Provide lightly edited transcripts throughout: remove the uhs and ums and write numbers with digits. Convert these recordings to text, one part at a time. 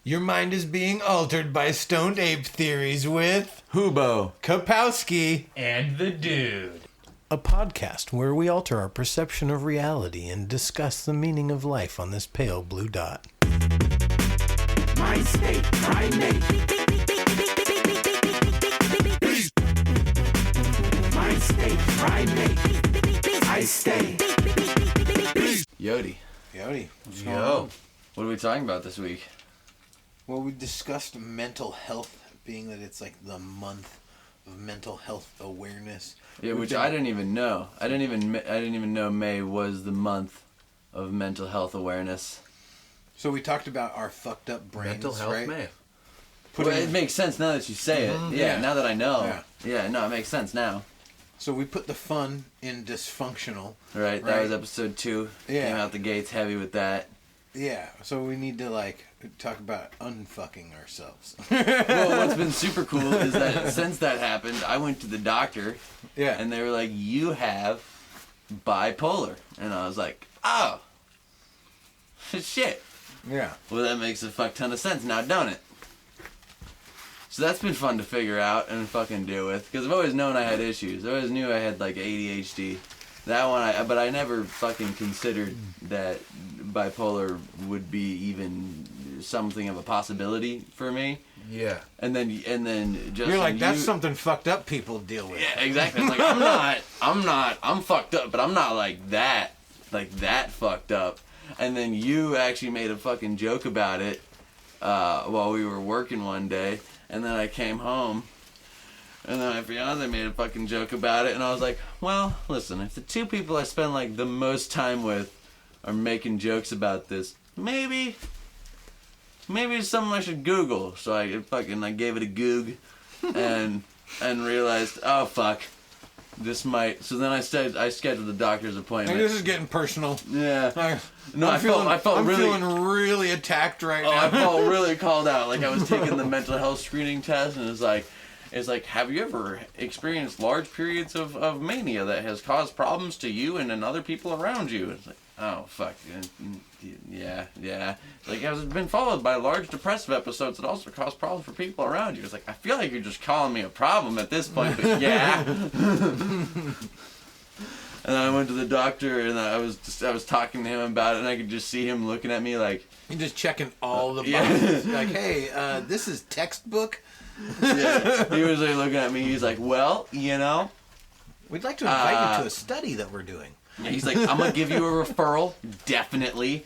Your mind is being altered by stoned ape theories with Hubo, Kapowski, and the dude. a podcast where we alter our perception of reality and discuss the meaning of life on this pale blue dot. My state, my name. My state, my name. I stay. Yodi. Yodi, what's going Yo. on? What are we talking about this week? Well, we discussed mental health, being that it's like the month of mental health awareness. Yeah, which I didn't even know. I didn't even know May was the month of mental health awareness. So we talked about our fucked up brains, Mental health right? May. Well, it makes sense now that you say it. Yeah, Yeah. now that I know. Yeah. Yeah, no, it makes sense now. So we put the fun in dysfunctional. Right, that Right. was episode 2. Yeah. Came out the gates heavy with that. Yeah, so we need to like talk about unfucking ourselves. Well, what's been super cool is that since that happened, I went to the doctor. Yeah. And they were like, you have bipolar. And I was like, oh. Shit. Yeah. Well, that makes a fuck ton of sense now, don't it? So that's been fun to figure out and fucking deal with. Because I've always known I had issues. I always knew I had like ADHD. That one, but I never fucking considered that bipolar would be even something of a possibility for me. Yeah. And then just You're like, that's something fucked up people deal with. Yeah, exactly. It's like I'm fucked up, but I'm not like that fucked up. And then you actually made a fucking joke about it while we were working one day, and then I came home, and then my fiance made a fucking joke about it, and I was like, well, listen, if the two people I spend like the most time with are making jokes about this, maybe it's something I should Google. So I gave it a Goog, and realized, oh fuck, this might. So then I scheduled the doctor's appointment. Like, this is getting personal. Yeah. I'm really feeling really attacked right now. I felt really called out. Like I was taking the mental health screening test, and it's like, have you ever experienced large periods of mania that has caused problems to you and other people around you? It's like, oh fuck, yeah. It's like, has it been followed by large depressive episodes that also cause problems for people around you? It's like, I feel like you're just calling me a problem at this point, but yeah. And then I went to the doctor, and I was talking to him about it, and I could just see him looking at me like, You're just checking all the Yeah. boxes. Like, hey, this is textbook. yeah. He was like looking at me. He's like, well, you know. We'd like to invite you to a study that we're doing. He's like, I'm gonna give you a referral, definitely,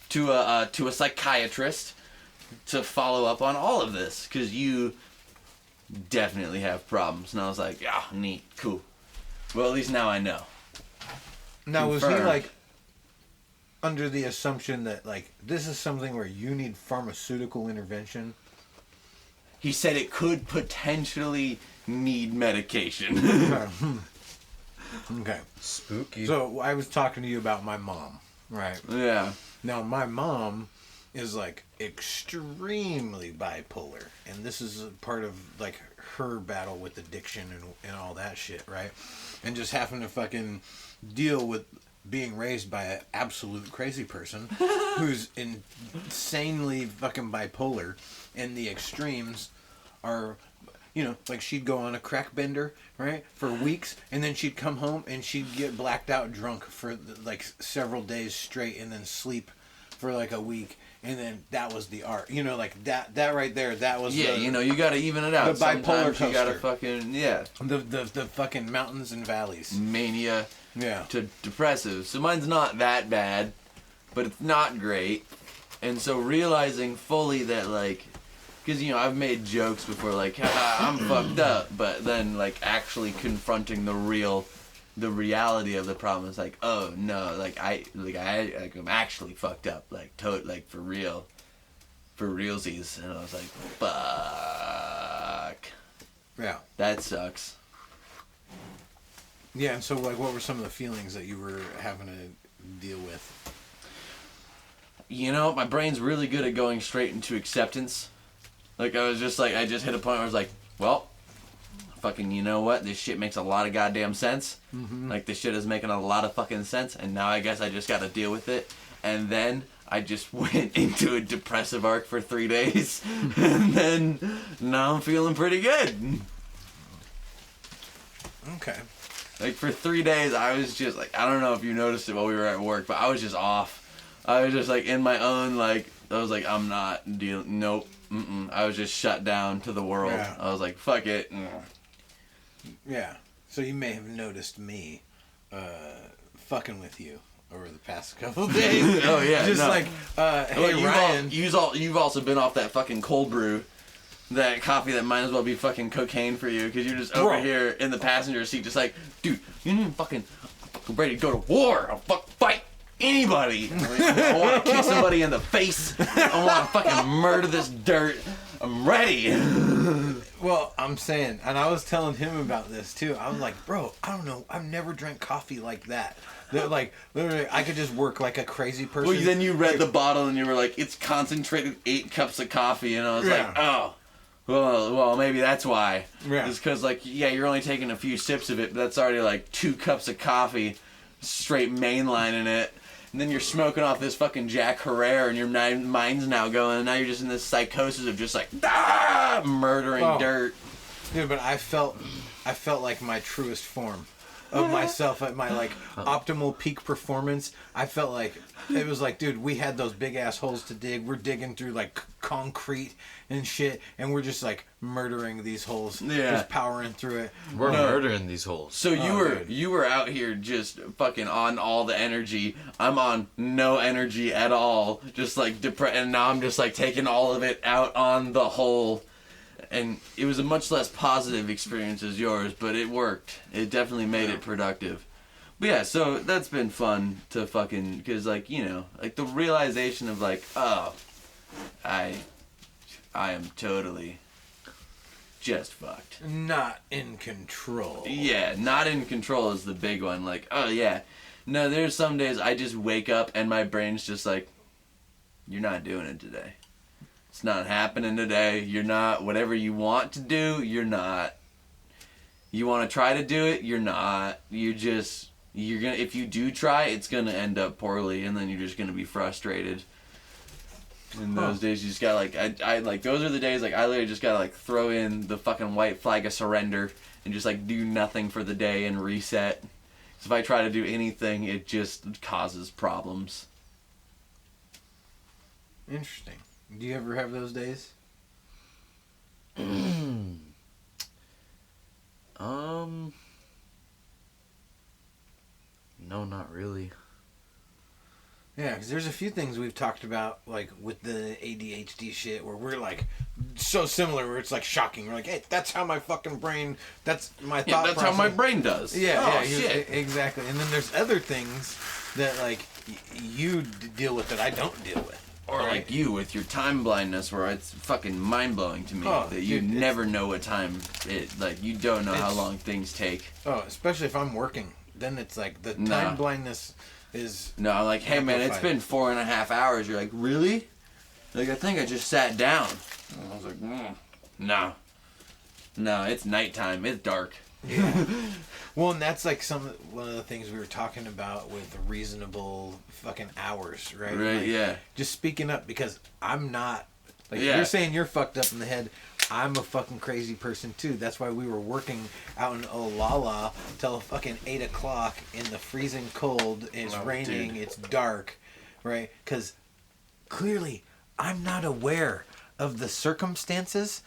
to a psychiatrist to follow up on all of this, because you definitely have problems. And I was like, yeah, neat, cool. Well, at least now I know. Now, was he Confirmed. like under the assumption that like this is something where you need pharmaceutical intervention? He said it could potentially need medication. Okay. Spooky. So I was talking to you about my mom, right? Yeah. Now my mom is like extremely bipolar, and this is a part of like her battle with addiction and all that shit, right? And just having to fucking deal with being raised by an absolute crazy person who's insanely fucking bipolar, and the extremes are, you know, like she'd go on a crack bender, right, for weeks, and then she'd come home and she'd get blacked out drunk for like several days straight, and then sleep for like a week, and then that was the art, you know, like that right there, that was Yeah, you know, you gotta even it out. the bipolar Sometimes you gotta coaster. fucking, yeah. the fucking mountains and valleys. Mania Yeah. to depressive. So mine's not that bad, but it's not great. And so realizing fully that, like, because, you know, I've made jokes before, like, I'm fucked up, but then, like, actually confronting the reality of the problem is like, oh no, I'm actually fucked up, like, for real, for realsies. And I was like, fuck, Yeah. that sucks. Yeah, and so like what were some of the feelings that you were having to deal with? You know, my brain's really good at going straight into acceptance. Like, I just hit a point where I was like, well, fucking, you know what? This shit makes a lot of goddamn sense. Mm-hmm. Like, this shit is making a lot of fucking sense, and now I guess I just gotta deal with it. And then I just went into a depressive arc for 3 days, and then now I'm feeling pretty good. Okay. Like, for 3 days, I was just, like, I don't know if you noticed it while we were at work, but I was just off. I was just, like, in my own, like, I was like, I'm not dealing, nope, I was just shut down to the world. Yeah. I was like, fuck it. Yeah. So you may have noticed me fucking with you over the past couple of days. Oh, yeah, Just no. like, hey, Ryan. You've also been off that fucking cold brew. That coffee that might as well be fucking cocaine for you, because you're just over here in the passenger seat just like, dude, you need I'm fucking ready to go to war. I'll fight anybody. I want to kick somebody in the face. I want to fucking murder this dirt. I'm ready. Well, I'm saying, and I was telling him about this too. I was like, bro, I don't know. I've never drank coffee like that. Like, literally, I could just work like a crazy person. Well, then you read the bottle and you were like, it's concentrated 8 cups of coffee. And I was like, oh. Well, maybe that's why. Yeah. It's because, like, yeah, you're only taking a few sips of it, but that's already, like, 2 cups of coffee, straight mainlining it. And then you're smoking off this fucking Jack Herrera, and your mind's now going, and now you're just in this psychosis of just, like, murdering dirt. Dude, but I felt like my truest form of myself at my, like, optimal peak performance. I felt like, it was like, dude, we had those big ass holes to dig. We're digging through, like, concrete and shit, and we're just, like, murdering these holes. Yeah. Just powering through it. We're murdering these holes. So you were out here just fucking on all the energy. I'm on no energy at all. Just, like, depressed, and now I'm just, like, taking all of it out on the hole. And it was a much less positive experience as yours, but it worked. It definitely made it productive. But yeah, so that's been fun to fucking, because, like, you know, like, the realization of, like, oh, I am totally just fucked. Not in control. Yeah, not in control is the big one. Like, oh, yeah. No, there's some days I just wake up and my brain's just like, you're not doing it today. It's not happening today. You're not. Whatever you want to do, you're not. You want to try to do it, you're not. You're gonna. If you do try, it's gonna end up poorly, and then you're just gonna be frustrated. In those days, you just gotta, like, I like, those are the days, like, I literally just gotta, like, throw in the fucking white flag of surrender and just, like, do nothing for the day and reset. 'Cause if I try to do anything, it just causes problems. Interesting. Do you ever have those days? No, not really. Yeah, because there's a few things we've talked about, like, with the ADHD shit, where we're, like, so similar, where it's, like, shocking. We're like, hey, that's how my fucking brain, that's my thought That's process. how my brain does. Yeah, Oh, shit. Exactly. And then there's other things that, like, you deal with that I don't deal with. Or right? like you with your time blindness, where it's fucking mind-blowing to me that you dude, never know what time like, you don't know how long things take. Oh, especially if I'm working. Then it's like the time blindness is... No, I'm like, hey man, it's been 4.5 hours. You're like, really? Like, I think I just sat down. And I was like, no. No, it's nighttime. It's dark. Yeah. Well, and that's like one of the things we were talking about with reasonable fucking hours, right? Right, like, yeah. Just speaking up, because I'm not... Like, you're saying you're fucked up in the head. I'm a fucking crazy person, too. That's why we were working out in Olala till fucking 8 o'clock in the freezing cold. It's raining. Dude. It's dark, right? Because clearly I'm not aware of the circumstances,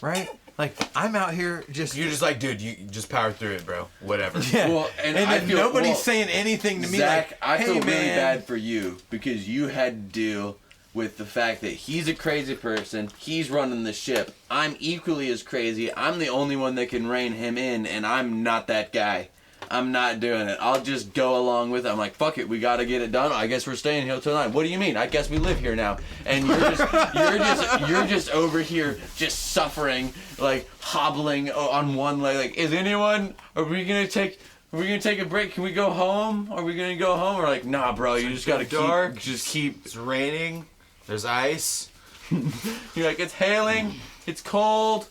right? Like, I'm out here just... You're just like, dude, you just power through it, bro. Whatever. Yeah. Well, and then nobody's saying anything to me, Zach, like, I hey, feel really man. bad for you, because you had to deal with the fact that he's a crazy person, he's running the ship. I'm equally as crazy. I'm the only one that can rein him in, and I'm not that guy. I'm not doing it. I'll just go along with it. I'm like, fuck it, we gotta get it done. I guess we're staying here till 9. What do you mean? I guess we live here now. And you're just over here just suffering, like hobbling on one leg. Like, are we gonna take a break? Can we go home? Are we gonna go home? We're like, nah, bro. You just gotta keep. It's raining. There's ice. You're like, it's hailing. It's cold.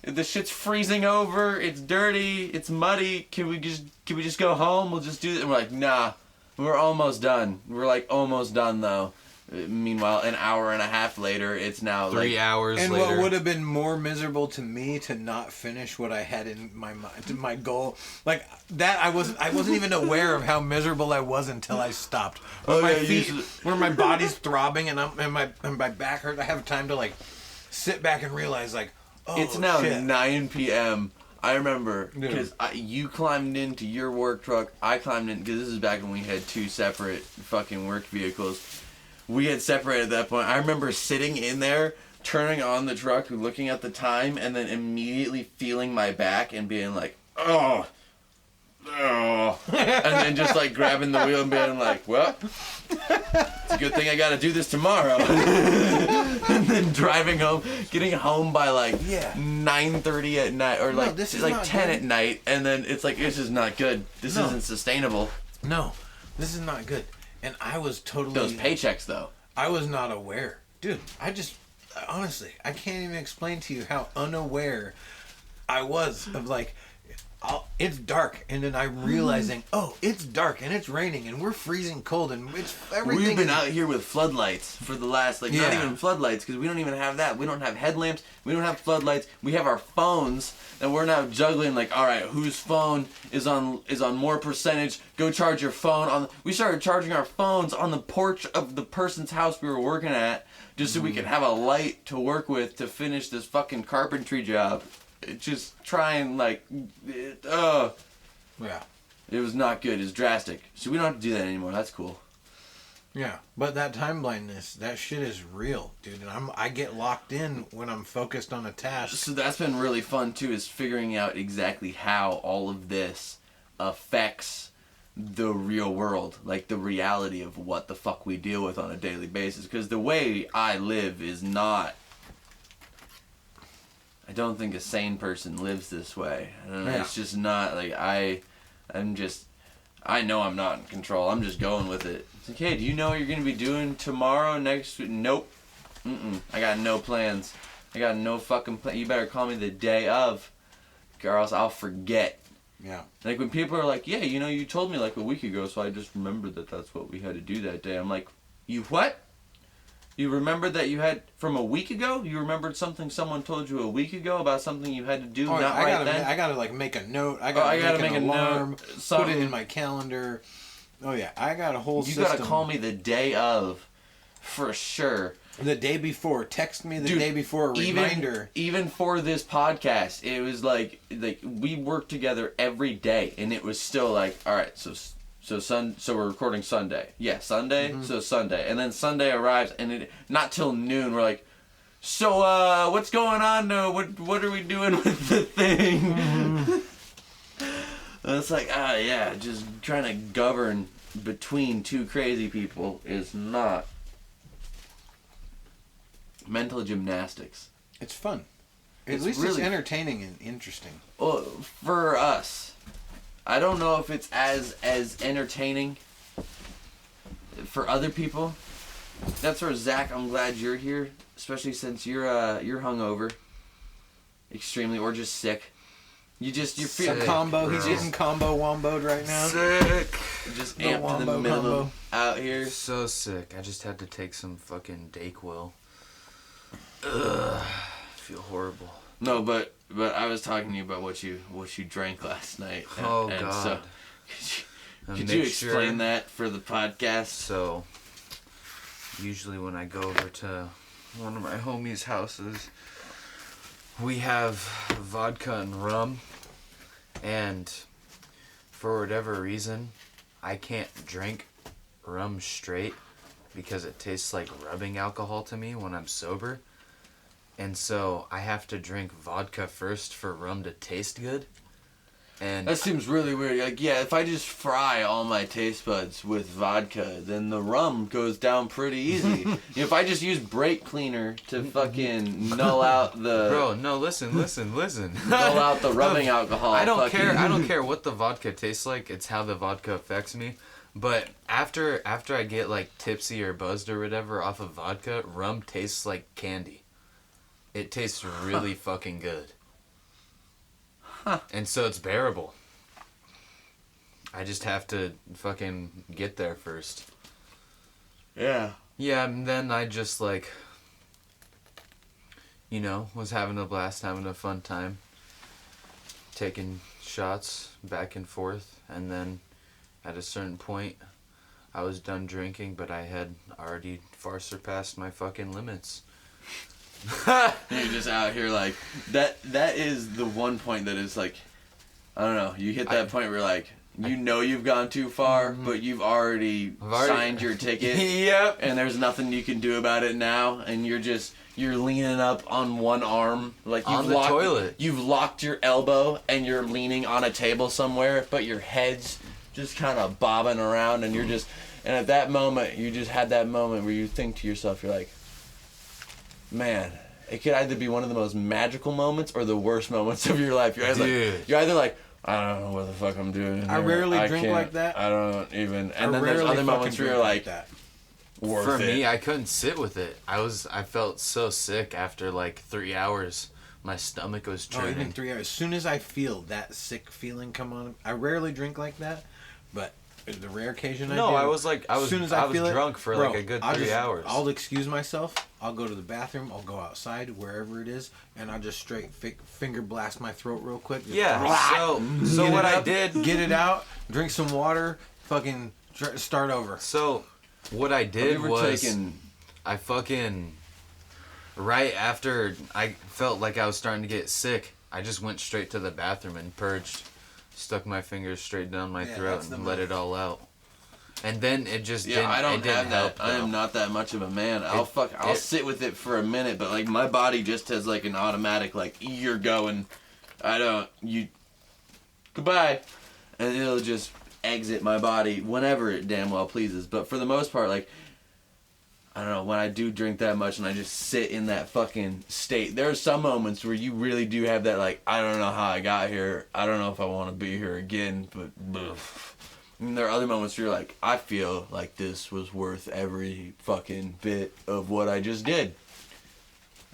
The shit's freezing over. It's dirty. It's muddy. Can we just go home? We'll just do it. And we're like, nah. We're almost done. We're like almost done though. Meanwhile, an hour and a half later, it's now 3 hours And later. what would have been more miserable to me to not finish what I had in my mind, my goal, like that, I wasn't even aware of how miserable I was until I stopped. When my feet, where my body's throbbing and my back hurts, I have time to like sit back and realize like, oh, It's now shit. 9 p.m. I remember Yeah. because you climbed into your work truck. I climbed in because this is back when we had 2 separate fucking work vehicles. We had separated at that point. I remember sitting in there, turning on the truck, looking at the time, and then immediately feeling my back and being like, oh. And then just like grabbing the wheel and being like, well, it's a good thing I gotta do this tomorrow. And then driving home, getting home by like 9:30 at night, or like this is like not 10 good. at night, and then it's like, this is not good. This isn't sustainable. No, this is not good. And I was totally... Those paychecks though. I was not aware. Dude, honestly, I can't even explain to you how unaware I was of like, it's dark, and then I'm realizing, oh, it's dark, and it's raining, and we're freezing cold, and it's everything. We've been is- out here with floodlights for the last, like, not Yeah. even floodlights, because we don't even have that. We don't have headlamps. We don't have floodlights. We have our phones, and we're now juggling, like, all right, whose phone is on more percentage? Go charge your phone on. We started charging our phones on the porch of the person's house we were working at, just so we could have a light to work with to finish this fucking carpentry job. Just trying, like, Yeah. it was not good. It was drastic. So we don't have to do that anymore. That's cool. Yeah, but that time blindness, that shit is real, dude. And I get locked in when I'm focused on a task. So that's been really fun too, is figuring out exactly how all of this affects the real world, like the reality of what the fuck we deal with on a daily basis. Because the way I live is not. I don't think a sane person lives this way. I don't know. Yeah. It's just not like I know I'm not in control. I'm just going with it. It's like, hey, do you know what you're gonna be doing tomorrow, next week? Nope. I got no plans. I got no fucking plan. You better call me the day of, or else I'll forget. Yeah. Like when people are like, yeah, you know, you told me like a week ago, so I just remembered that that's what we had to do that day. I'm like, you what? You remembered that you had from a week ago? You remembered something someone told you a week ago about something you had to do Oh, not I right gotta, then? I gotta like make a note. I I gotta, gotta make an make a alarm. note, Put something. it in my calendar. Oh yeah, I got a whole You system. gotta call me the day of, for sure. The day before. Text me the Dude, day before. A reminder. Even for this podcast, it was like we worked together every day, and it was still like, all right, so we're recording Sunday. Yeah, Sunday. Mm-hmm. So Sunday, and then Sunday arrives, and it not till noon. We're like, so what's going on? What are we doing with the thing? Mm-hmm. And it's like, yeah, just trying to govern between two crazy people is not. Mental gymnastics. It's fun. It's At least really- it's entertaining and interesting. Well, for us, I don't know if it's as entertaining for other people. That's where Zach, I'm glad you're here, especially since you're hungover, extremely, or just sick. You're A feeling combo. bro. He's getting combo womboed right now. Sick. just The amped to the wombo minimum combo. out here. So sick. I just had to take some fucking Dayquil. Ugh. I feel horrible. No, but I was talking to you about what you drank last night. Oh, and God. So, A could you mixture. explain that for the podcast? So, usually when I go over to one of my homies' houses, we have vodka and rum, and for whatever reason, I can't drink rum straight because it tastes like rubbing alcohol to me when I'm sober. And so I have to drink vodka first for rum to taste good. And That seems really weird. Like, yeah, if I just fry all my taste buds with vodka, then the rum goes down pretty easy. If I just use brake cleaner to fucking null out the bro, no, listen. null out the rubbing alcohol. I don't fucking- care. I don't care what the vodka tastes like. It's how the vodka affects me. But after I get like tipsy or buzzed or whatever off of vodka, rum tastes like candy. It tastes really fucking good. And so it's bearable. I just have to fucking get there first. Yeah. Yeah, and then I just like, was having a blast, having a fun time, taking shots back and forth, and then at a certain point, I was done drinking, but I had already far surpassed my fucking limits. You're just out here like that. That is the one point that is like, I don't know. You hit that point where like you've gone too far, but you've already signed your ticket. Yep. And there's nothing you can do about it now, and you're leaning up on one arm, like on the toilet. You've locked your elbow, and you're leaning on a table somewhere, but your head's just kind of bobbing around, and and at that moment, you just had that moment where you think to yourself, you're like, man, it could either be one of the most magical moments or the worst moments of your life. You're either like, I don't know what the fuck I'm doing. I rarely drink like that. I don't even. And then there's other moments where you're like, that. For me, I couldn't sit with it. I felt so sick after like 3 hours. My stomach was churning. Even 3 hours. As soon as I feel that sick feeling come on, I rarely drink like that, but the rare occasion I do. No, I was drunk for like a good 3 hours. I'll excuse myself. I'll go to the bathroom. I'll go outside, wherever it is, and I'll just straight finger blast my throat real quick. Yeah. So what I did, get it out, drink some water, fucking start over. So what I did was I fucking right after I felt like I was starting to get sick, I just went straight to the bathroom and purged. Stuck my fingers straight down my throat and let it all out. And then it just didn't. I don't have that. Help, I am not that much of a man. I'll sit with it for a minute, but like my body just has like an automatic like you're going. Goodbye, and it'll just exit my body whenever it damn well pleases. But for the most part, like I don't know, when I do drink that much and I just sit in that fucking state, there are some moments where you really do have that, like, I don't know how I got here. I don't know if I want to be here again, but and there are other moments where you're like, I feel like this was worth every fucking bit of what I just did.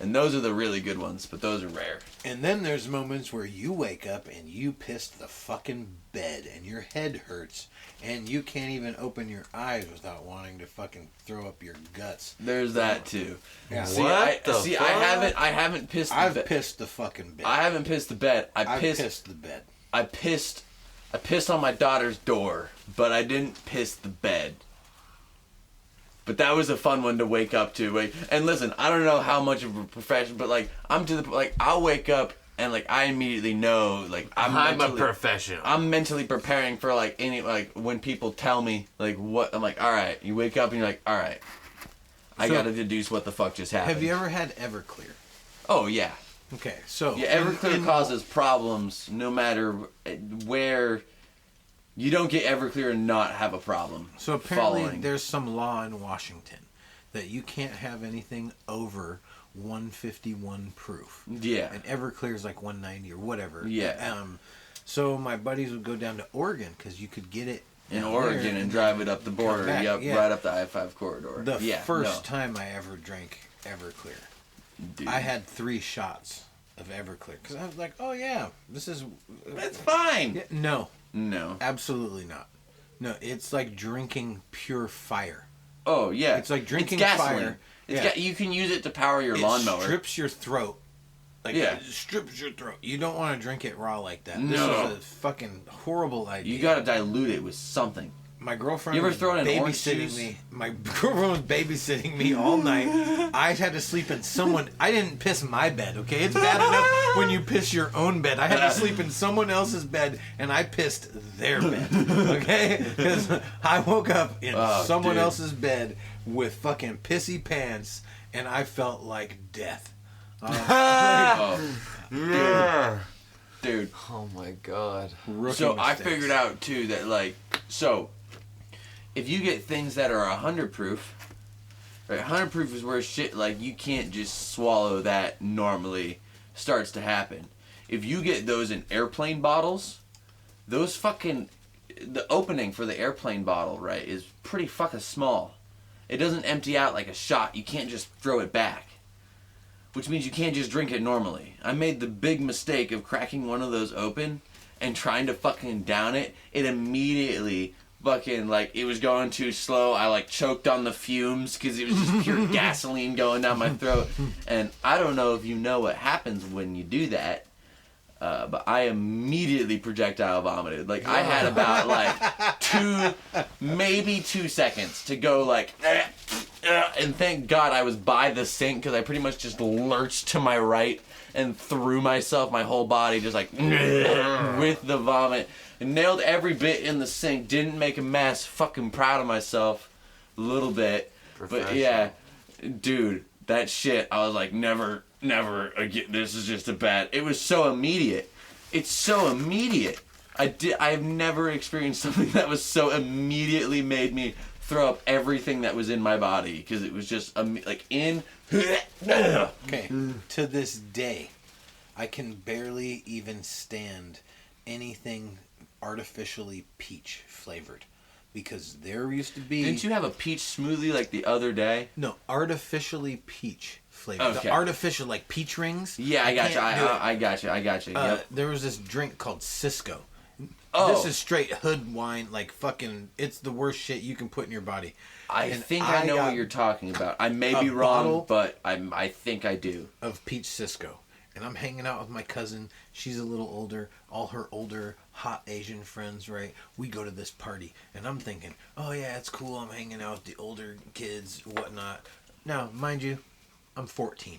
And those are the really good ones, but those are rare. And then there's moments where you wake up and you pissed the fucking bed and your head hurts and you can't even open your eyes without wanting to fucking throw up your guts. There's that too. Yeah. I haven't pissed the bed. I've pissed the fucking bed. I haven't pissed the bed. I've pissed the bed. I pissed on my daughter's door, but I didn't piss the bed. But that was a fun one to wake up to. Like, and listen, I don't know how much of a professional, but like I'm to the like I'll wake up and like I immediately know like I'm a professional. I'm mentally preparing for like any like when people tell me like what I'm like. All right, you wake up and you're like, all right, I gotta deduce what the fuck just happened. Have you ever had Everclear? Oh yeah. Okay, so yeah, Everclear causes problems no matter where. You don't get Everclear and not have a problem. So apparently there's some law in Washington that you can't have anything over 151 proof. Yeah. And Everclear is like 190 or whatever. Yeah. So my buddies would go down to Oregon because you could get it in Oregon and drive it up the border. Right up the I-5 corridor. The first time I ever drank Everclear, dude, I had 3 shots of Everclear because I was like, oh yeah, that's fine. Yeah, no. No. Absolutely not. No, it's like drinking pure fire. Oh, yeah. It's like drinking gasoline. fire. You can use it to power your lawnmower. It strips your throat. It strips your throat. You don't want to drink it raw like that. This is a fucking horrible idea. You got to dilute it with something. My girlfriend was babysitting me. My girlfriend was babysitting me all night. I had to sleep in someone. I didn't piss my bed, okay? It's bad enough when you piss your own bed. I had to sleep in someone else's bed, and I pissed their bed, okay? Because I woke up in someone else's bed with fucking pissy pants, and I felt like death. Dude. Oh my god. So I figured out too that like if you get things that are 100 proof, right? 100 proof is where shit like you can't just swallow that normally starts to happen. If you get those in airplane bottles, those fucking the opening for the airplane bottle, right, is pretty fucking small. It doesn't empty out like a shot. You can't just throw it back. Which means you can't just drink it normally. I made the big mistake of cracking one of those open and trying to fucking down it. It immediately fucking, like, it was going too slow. I, like, choked on the fumes because it was just pure gasoline going down my throat. And I don't know if you know what happens when you do that, but I immediately projectile vomited. Like, I had about, like, maybe 2 seconds to go, like, and thank God I was by the sink because I pretty much just lurched to my right and threw myself, my whole body, just like, with the vomit. And nailed every bit in the sink. Didn't make a mess. Fucking proud of myself a little bit. But yeah, dude, that shit, I was like, never again. This is just a bad. It was so immediate. It's so immediate. I've never experienced something that was so immediately made me throw up everything that was in my body. Because it was just, like, in... Okay, to this day, I can barely even stand anything artificially peach flavored, because there used to be. Didn't you have a peach smoothie like the other day? No, artificially peach flavored. Okay. The artificial, like peach rings. Yeah, I got you. I got you. Yep. There was this drink called Cisco. Oh. This is straight hood wine, like fucking. It's the worst shit you can put in your body. I think I know what you're talking about. I may be wrong, but I think I do. Of peach Cisco. And I'm hanging out with my cousin. She's a little older. All her older, hot Asian friends, right? We go to this party. And I'm thinking, oh yeah, it's cool. I'm hanging out with the older kids, whatnot. Now, mind you, I'm 14.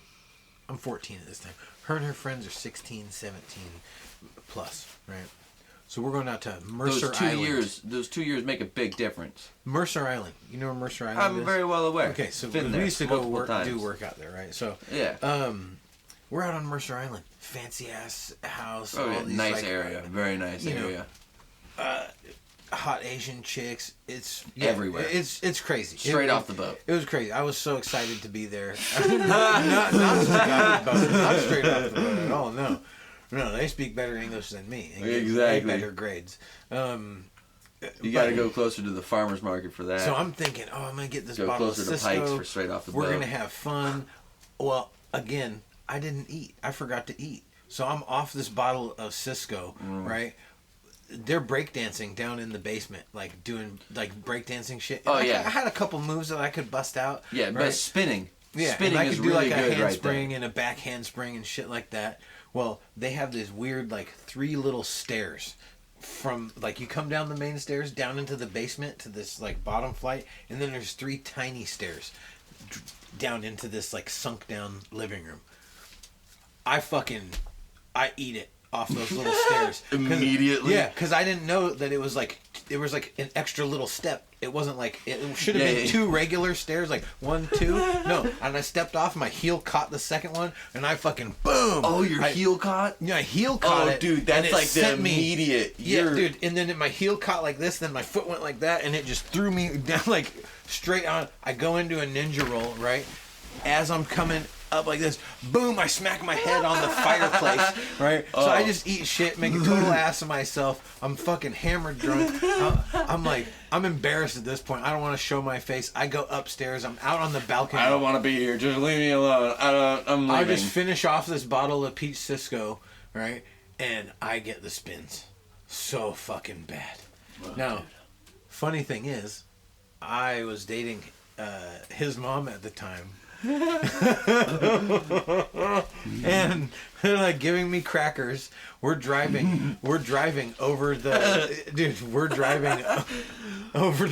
I'm 14 at this time. Her and her friends are 16, 17 plus, right? So we're going out to Mercer Island. Those 2 years make a big difference. Mercer Island. You know where Mercer Island is? I'm very well aware. Okay, so Been we there used to go multiple do work out there, right? So yeah. We're out on Mercer Island. Fancy ass house. Oh, all yeah. these, Nice like, area. Very nice area. Hot Asian chicks. It's everywhere. It's crazy. Straight off the boat. It was crazy. I was so excited to be there. not straight off the boat at all. No, they speak better English than me. And get Exactly. way better grades. You got to go closer to the farmer's market for that. So I'm thinking, I'm gonna get this Go bottle closer of to Cisco. Pikes for straight off the boat. We're gonna have fun. Well, again, I didn't eat. I forgot to eat. So I'm off this bottle of Cisco, right? They're breakdancing down in the basement, like doing like breakdancing shit. And I had a couple moves that I could bust out. Yeah, right? but spinning. Yeah, Spinning and I is could do really like a good right handspring there. and a back handspring and shit like that. Well, they have this weird like 3 little stairs from like you come down the main stairs down into the basement to this like bottom flight, and then there's 3 tiny stairs down into this like sunk down living room. I eat it off those little stairs Immediately. Yeah, because I didn't know that it was like an extra little step. It wasn't like it should have been 2 regular stairs, like 1, 2. No, and I stepped off. My heel caught the second one, and I fucking boom. Oh, your heel caught? Yeah, heel caught it. Oh, dude, that's and it like the sent me- immediate. Yeah, dude, and then my heel caught like this, then my foot went like that, and it just threw me down like straight on. I go into a ninja roll, right? As I'm coming up like this, boom, I smack my head on the fireplace, right? So I just eat shit, make a total ass of myself. I'm fucking hammered drunk. I'm embarrassed at this point. I don't want to show my face. I go upstairs. I'm out on the balcony. I don't want to be here. Just leave me alone. I'm leaving. I just finish off this bottle of peach Cisco, right? And I get the spins. So fucking bad. Now, funny thing is, I was dating his mom at the time. And they're like giving me crackers. We're driving over the we're driving over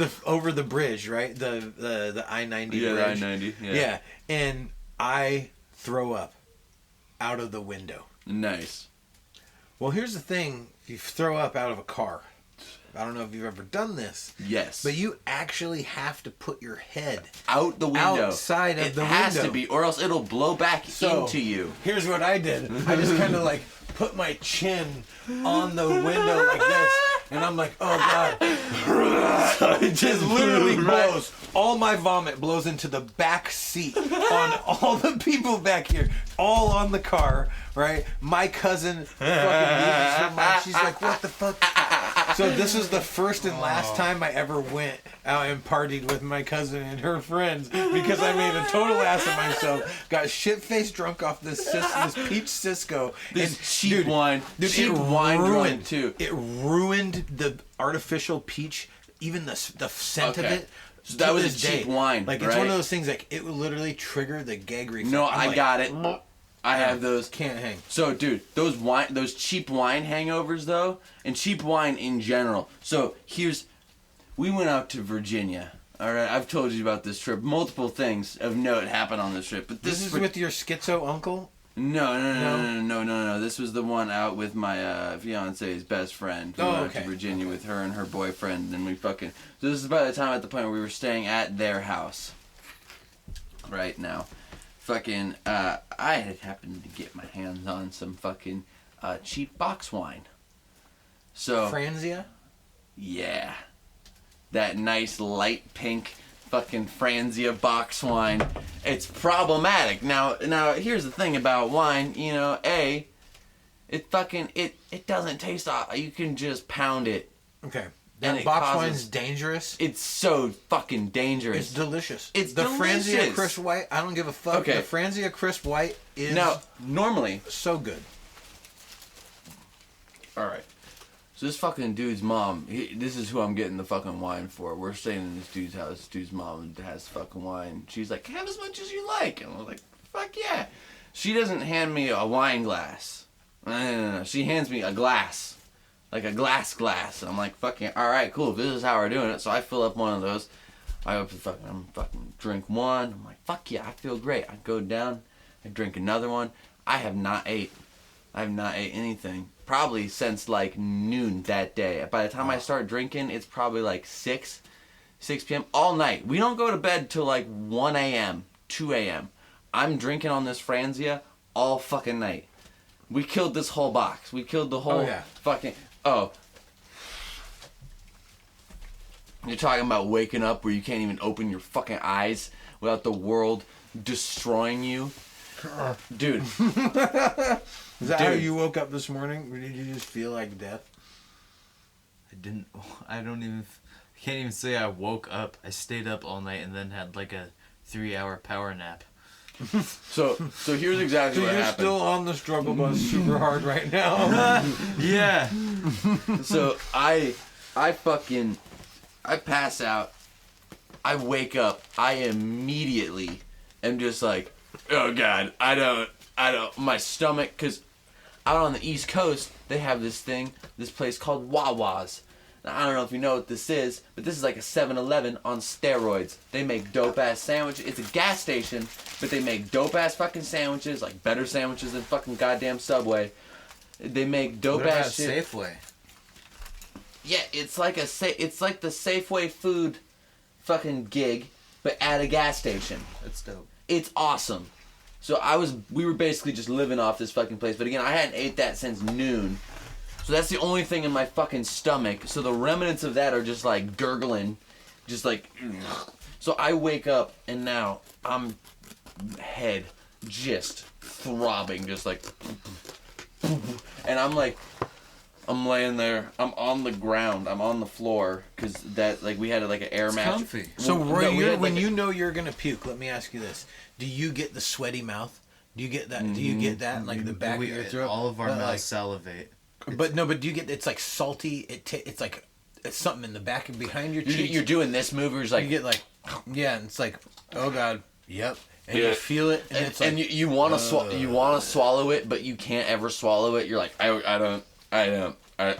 the bridge, right? The I-90 bridge. Yeah, the I-90. Yeah, and I throw up out of the window. Nice. Well, here's the thing: if you throw up out of a car, I don't know if you've ever done this. Yes. But you actually have to put your head out the window. Outside of the window. It has to be, or else it'll blow back into you. Here's what I did. I just kind of like put my chin on the window like this. And I'm like, oh God. It just literally blows. All my vomit blows into the back seat on all the people back here. All on the car, right? My cousin fucking she's like, what the fuck? So this is the first and last time I ever went out and partied with my cousin and her friends because I made a total ass of myself. Got shit-faced drunk off this peach Cisco. This and, cheap wine. Cheap wine drunk too. It ruined the artificial peach even the scent of Okay. it. So that to was a this cheap day, wine, Like it's right? one of those things. Like it would literally trigger the gag reflex. No, I'm I like, got it. I have those. Can't hang. So, dude, those cheap wine hangovers, though, and cheap wine in general. So, we went out to Virginia. All right, I've told you about this trip. Multiple things of note happened on this trip, but This is with your schizo uncle. No. This was the one out with my fiance's best friend. We went out to Virginia with her and her boyfriend, and we fucking. So this is by the time at the point where we were staying at their house. Right now. Fucking, I had happened to get my hands on some fucking cheap box wine. So, Franzia. yeah. That nice light pink fucking Franzia box wine. It's problematic. Now here's the thing about wine, you know, it doesn't taste off. You can just pound it. Okay. And That it box causes- wine's dangerous. It's so fucking dangerous. It's delicious. It's the delicious. Franzia Crisp White. I don't give a fuck. Okay. The Franzia Crisp White is Now, normally, so good. alright. So this fucking dude's mom, this is who I'm getting the fucking wine for. We're staying in this dude's house. This dude's mom has fucking wine. She's like, have as much as you like. And I was like, fuck yeah. She doesn't hand me a wine glass. No. She hands me a glass. Like a glass. And I'm like, fucking, alright, cool. This is how we're doing it. So I fill up one of those. I'm fucking drink one. I'm like, fuck yeah, I feel great. I go down. I drink another one. I have not ate anything probably since like noon that day. By the time I start drinking, it's probably like 6 p.m. all night. We don't go to bed till like 1 a.m., 2 a.m. I'm drinking on this Franzia all fucking night. We killed this whole box. We killed the whole fucking... Oh. You're talking about waking up where you can't even open your fucking eyes without the world destroying you. Dude. Is that how you woke up this morning? Or did you just feel like death? I can't even say I woke up. I stayed up all night and then had like a 3-hour power nap. So here's exactly So what you're happened. still on the struggle bus super hard right now. Yeah. So I pass out. I wake up. I immediately am just like, oh God, I don't, my stomach, because out on the East Coast, they have this place called Wawa's. Now, I don't know if you know what this is, but this is like a 7-Eleven on steroids. They make dope-ass sandwiches. It's a gas station, but they make dope-ass fucking sandwiches, like better sandwiches than fucking goddamn Subway. They make dope-ass shit. Safeway? Yeah, it's like the Safeway food fucking gig, but at a gas station. That's dope. It's awesome. So we were basically just living off this fucking place. But again, I hadn't ate that since noon. So that's the only thing in my fucking stomach. So the remnants of that are just like gurgling. Just like, so I wake up and now I'm head just throbbing, just like, and I'm like, I'm laying there. I'm on the ground. I'm on the floor because that we had like an air mattress. Comfy. So Roy, No, when you know you're gonna puke, let me ask you this: do you get the sweaty mouth? Do you get that? Do you get that like the back of your throat? All of our But, mouths like, salivate. But do you get? It's like salty. It's like it's something in the back and behind your cheeks. You're doing this move where it's like you get like, yeah, and it's like, oh God, yep, and Yeah. you feel it, and it's like, and you want to swallow it, but you can't ever swallow it. You're like, I don't.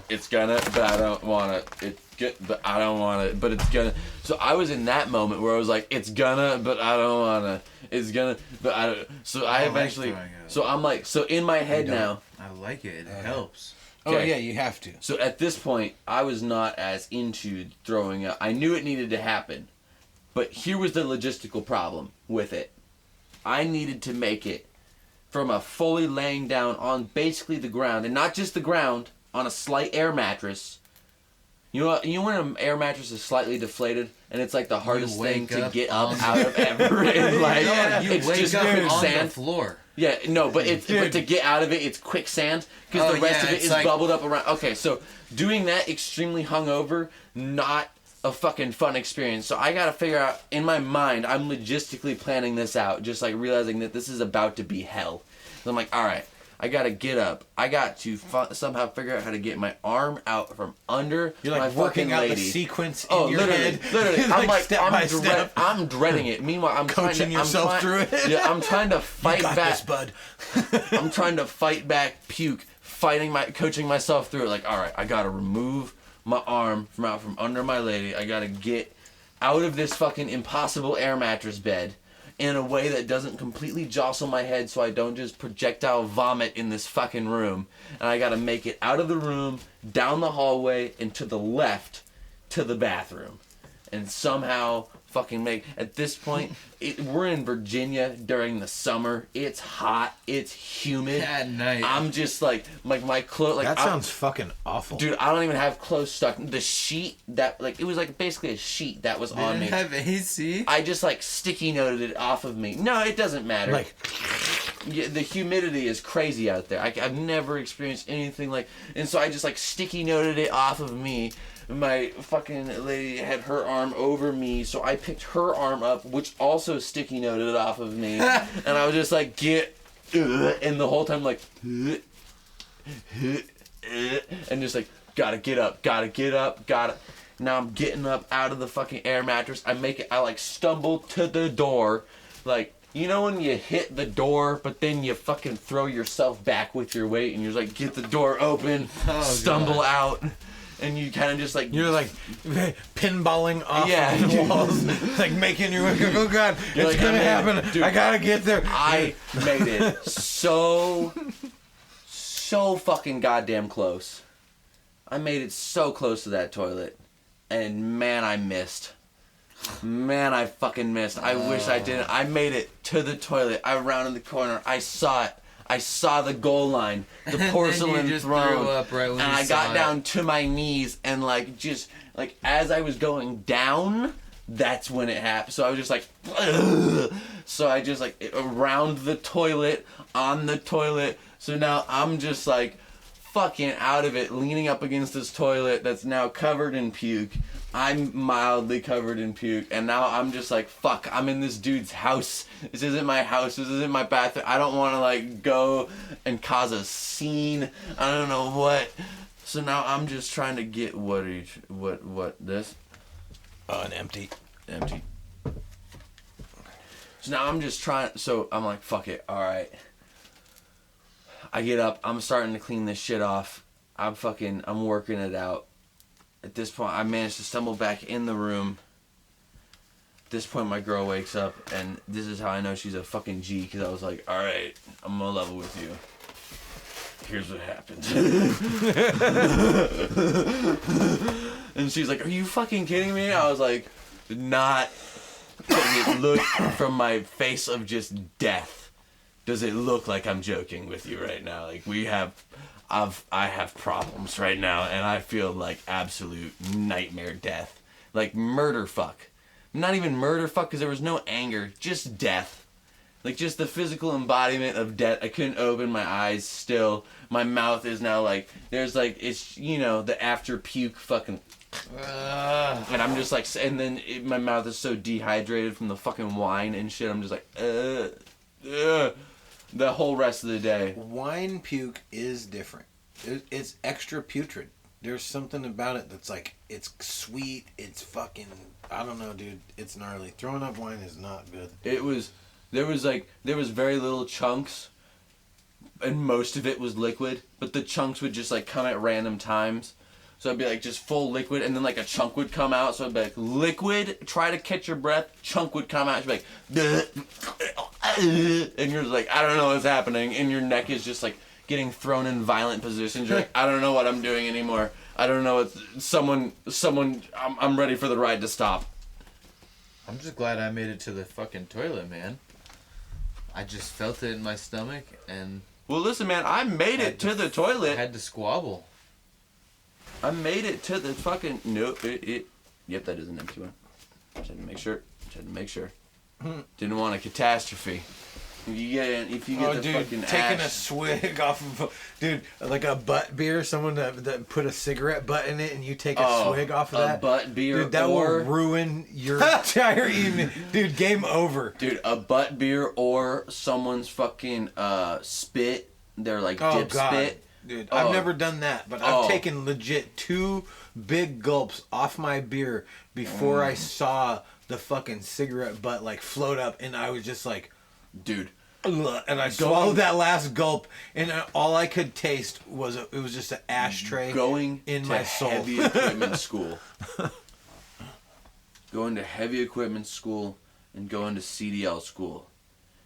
It's gonna, but I don't want it. It's good, but I don't want it. But it's gonna. So I was in that moment where I was like, it's gonna, but I don't want to. It's gonna, but I don't. So I eventually. So I'm like, so in my head now. I like it. It helps. oh okay. yeah, you have to. So at this point, I was not as into throwing up. I knew it needed to happen, but here was the logistical problem with it. I needed to make it from a fully laying down on basically the ground, and not just the ground, on a slight air mattress. You know when an air mattress is slightly deflated and it's like the hardest thing to get up out of ever. It's like You it's wake just up on quicksand. the floor. Yeah, no, but to get out of it, it's quicksand because Oh, the rest yeah, of it it's is like- bubbled up around. Okay, so doing that extremely hungover, not a fucking fun experience. So I gotta figure out in my mind. I'm logistically planning this out, just like realizing that this is about to be hell. So I'm like, all right, I gotta get up. I got to somehow figure out how to get my arm out from under You're like my working fucking out lady. the sequence in your head. Literally. I'm like, step by step. I'm dreading it. Meanwhile, I'm Coaching yourself through it. Yeah, I'm trying to fight You got back. this, bud. I'm trying to fight back puke, coaching myself through it. Like, all right, I gotta remove my arm from under my lady. I gotta get out of this fucking impossible air mattress bed in a way that doesn't completely jostle my head, so I don't just projectile vomit in this fucking room. And I gotta make it out of the room, down the hallway, and to the left to the bathroom, and somehow fucking make. At this point, we're in Virginia during the summer. It's hot. It's humid. At night. I'm just like my clothes. Like That sounds fucking awful. dude, I don't even have clothes stuck. The sheet that it was like basically a sheet that was on me. Didn't have AC? I just like sticky noted it off of me. No, it doesn't matter. Like, Yeah, the humidity is crazy out there. I've never experienced anything like, and so I just like sticky noted it off of me. My fucking lady had her arm over me, so I picked her arm up, which also sticky noted it off of me, and I was just like, and the whole time like, and just like, gotta get up. Now I'm getting up out of the fucking air mattress. I like stumble to the door, like, you know when you hit the door, but then you fucking throw yourself back with your weight, and you're like, get the door open, stumble out. And you kind of just like... you're like pinballing off Yeah. of the walls. Like making your way. Oh, God. You're It's like, going to I made happen. it. Dude, I got to get there. I made it so fucking goddamn close. I made it so close to that toilet. And man, I missed. Man, I fucking missed. I wish I didn't. I made it to the toilet. I rounded the corner. I saw it. I saw the goal line, the porcelain then you just throne, threw up right when and you I saw got it. down to my knees, and as I was going down, that's when it happened. So I was just like, ugh. So I just like around the toilet, on the toilet. So now I'm just like fucking out of it, leaning up against this toilet that's now covered in puke. I'm mildly covered in puke, and now I'm just like, fuck, I'm in this dude's house. This isn't my house. This isn't my bathroom. I don't want to like go and cause a scene. I don't know what. So now I'm just trying to get this? An empty. Empty. So now I'm just trying, so I'm like, fuck it, alright. I get up, I'm starting to clean this shit off. I'm working it out. At this point, I managed to stumble back in the room. At this point, my girl wakes up, and this is how I know she's a fucking G, because I was like, alright, I'm gonna level with you. Here's what happened. And she's like, are you fucking kidding me? I was like, not. It looked from my face of just death. Does it look like I'm joking with you right now? Like I have problems right now, and I feel like absolute nightmare death. Like murder fuck. Not even murder fuck, because there was no anger, just death. Like just the physical embodiment of death. I couldn't open my eyes still. My mouth is now like, there's like, it's, the after puke fucking. And I'm just like, and then my mouth is so dehydrated from the fucking wine and shit. I'm just like, the whole rest of the day. Wine puke is different. It's extra putrid. There's something about it that's like, it's sweet. It's fucking, I don't know, dude. It's gnarly. Throwing up wine is not good. There was very little chunks, and most of it was liquid, but the chunks would just like come at random times. So it'd be like just full liquid, and then like a chunk would come out. So it'd be like liquid, try to catch your breath, chunk would come out. It'd be like, and you're like, I don't know what's happening, and your neck is just like getting thrown in violent positions. You're like, I don't know what I'm doing anymore. I don't know what someone. I'm ready for the ride to stop. I'm just glad I made it to the fucking toilet, man. I just felt it in my stomach, and Well, listen, man, I made it to the toilet. I had to squabble. I made it to the fucking... Nope, Yep, that is an empty one. Just had to make sure. Didn't want a catastrophe. If you get the dude, fucking taking ash... a swig off of, dude, like a butt beer, someone that put a cigarette butt in it, and you take a swig off of that. A butt beer, dude, that will ruin your entire evening. Dude, game over. Dude, a butt beer or someone's fucking spit their like Oh dip God, spit. dude, Oh. I've never done that, but Oh. I've taken legit 2 big gulps off my beer before I saw the fucking cigarette butt like float up, and I was just like, Dude, ugh, and I swallowed that last gulp, and all I could taste was it was just an ashtray going in to my soul. heavy equipment school. Going to heavy equipment school and going to CDL school.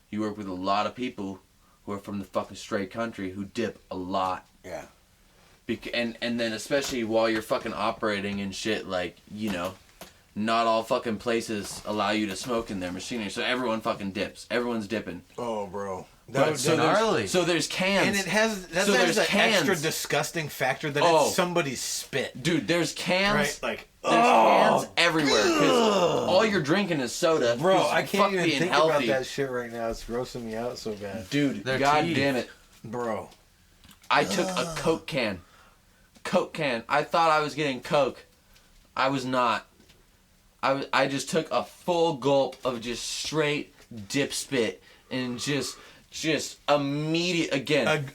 You work with a lot of people who are from the fucking straight country who dip a lot. Yeah. And then especially while you're fucking operating and shit, like, you know, not all fucking places allow you to smoke in their machinery, so everyone fucking dips. Everyone's dipping. Oh, bro. But so gnarly. there's cans. And it has that So has there's an cans. extra disgusting factor that Oh. it's somebody's spit. Dude, there's cans. Right? Like, There's oh, cans everywhere because all you're drinking is soda. bro, 'cause I fuck can't even being think healthy. about that shit right now. It's grossing me out so bad. Dude, Their god teeth. damn it. Bro. I took a Coke can. Coke can. I thought I was getting Coke. I was not. I just took a full gulp of just straight dip spit and just immediate again.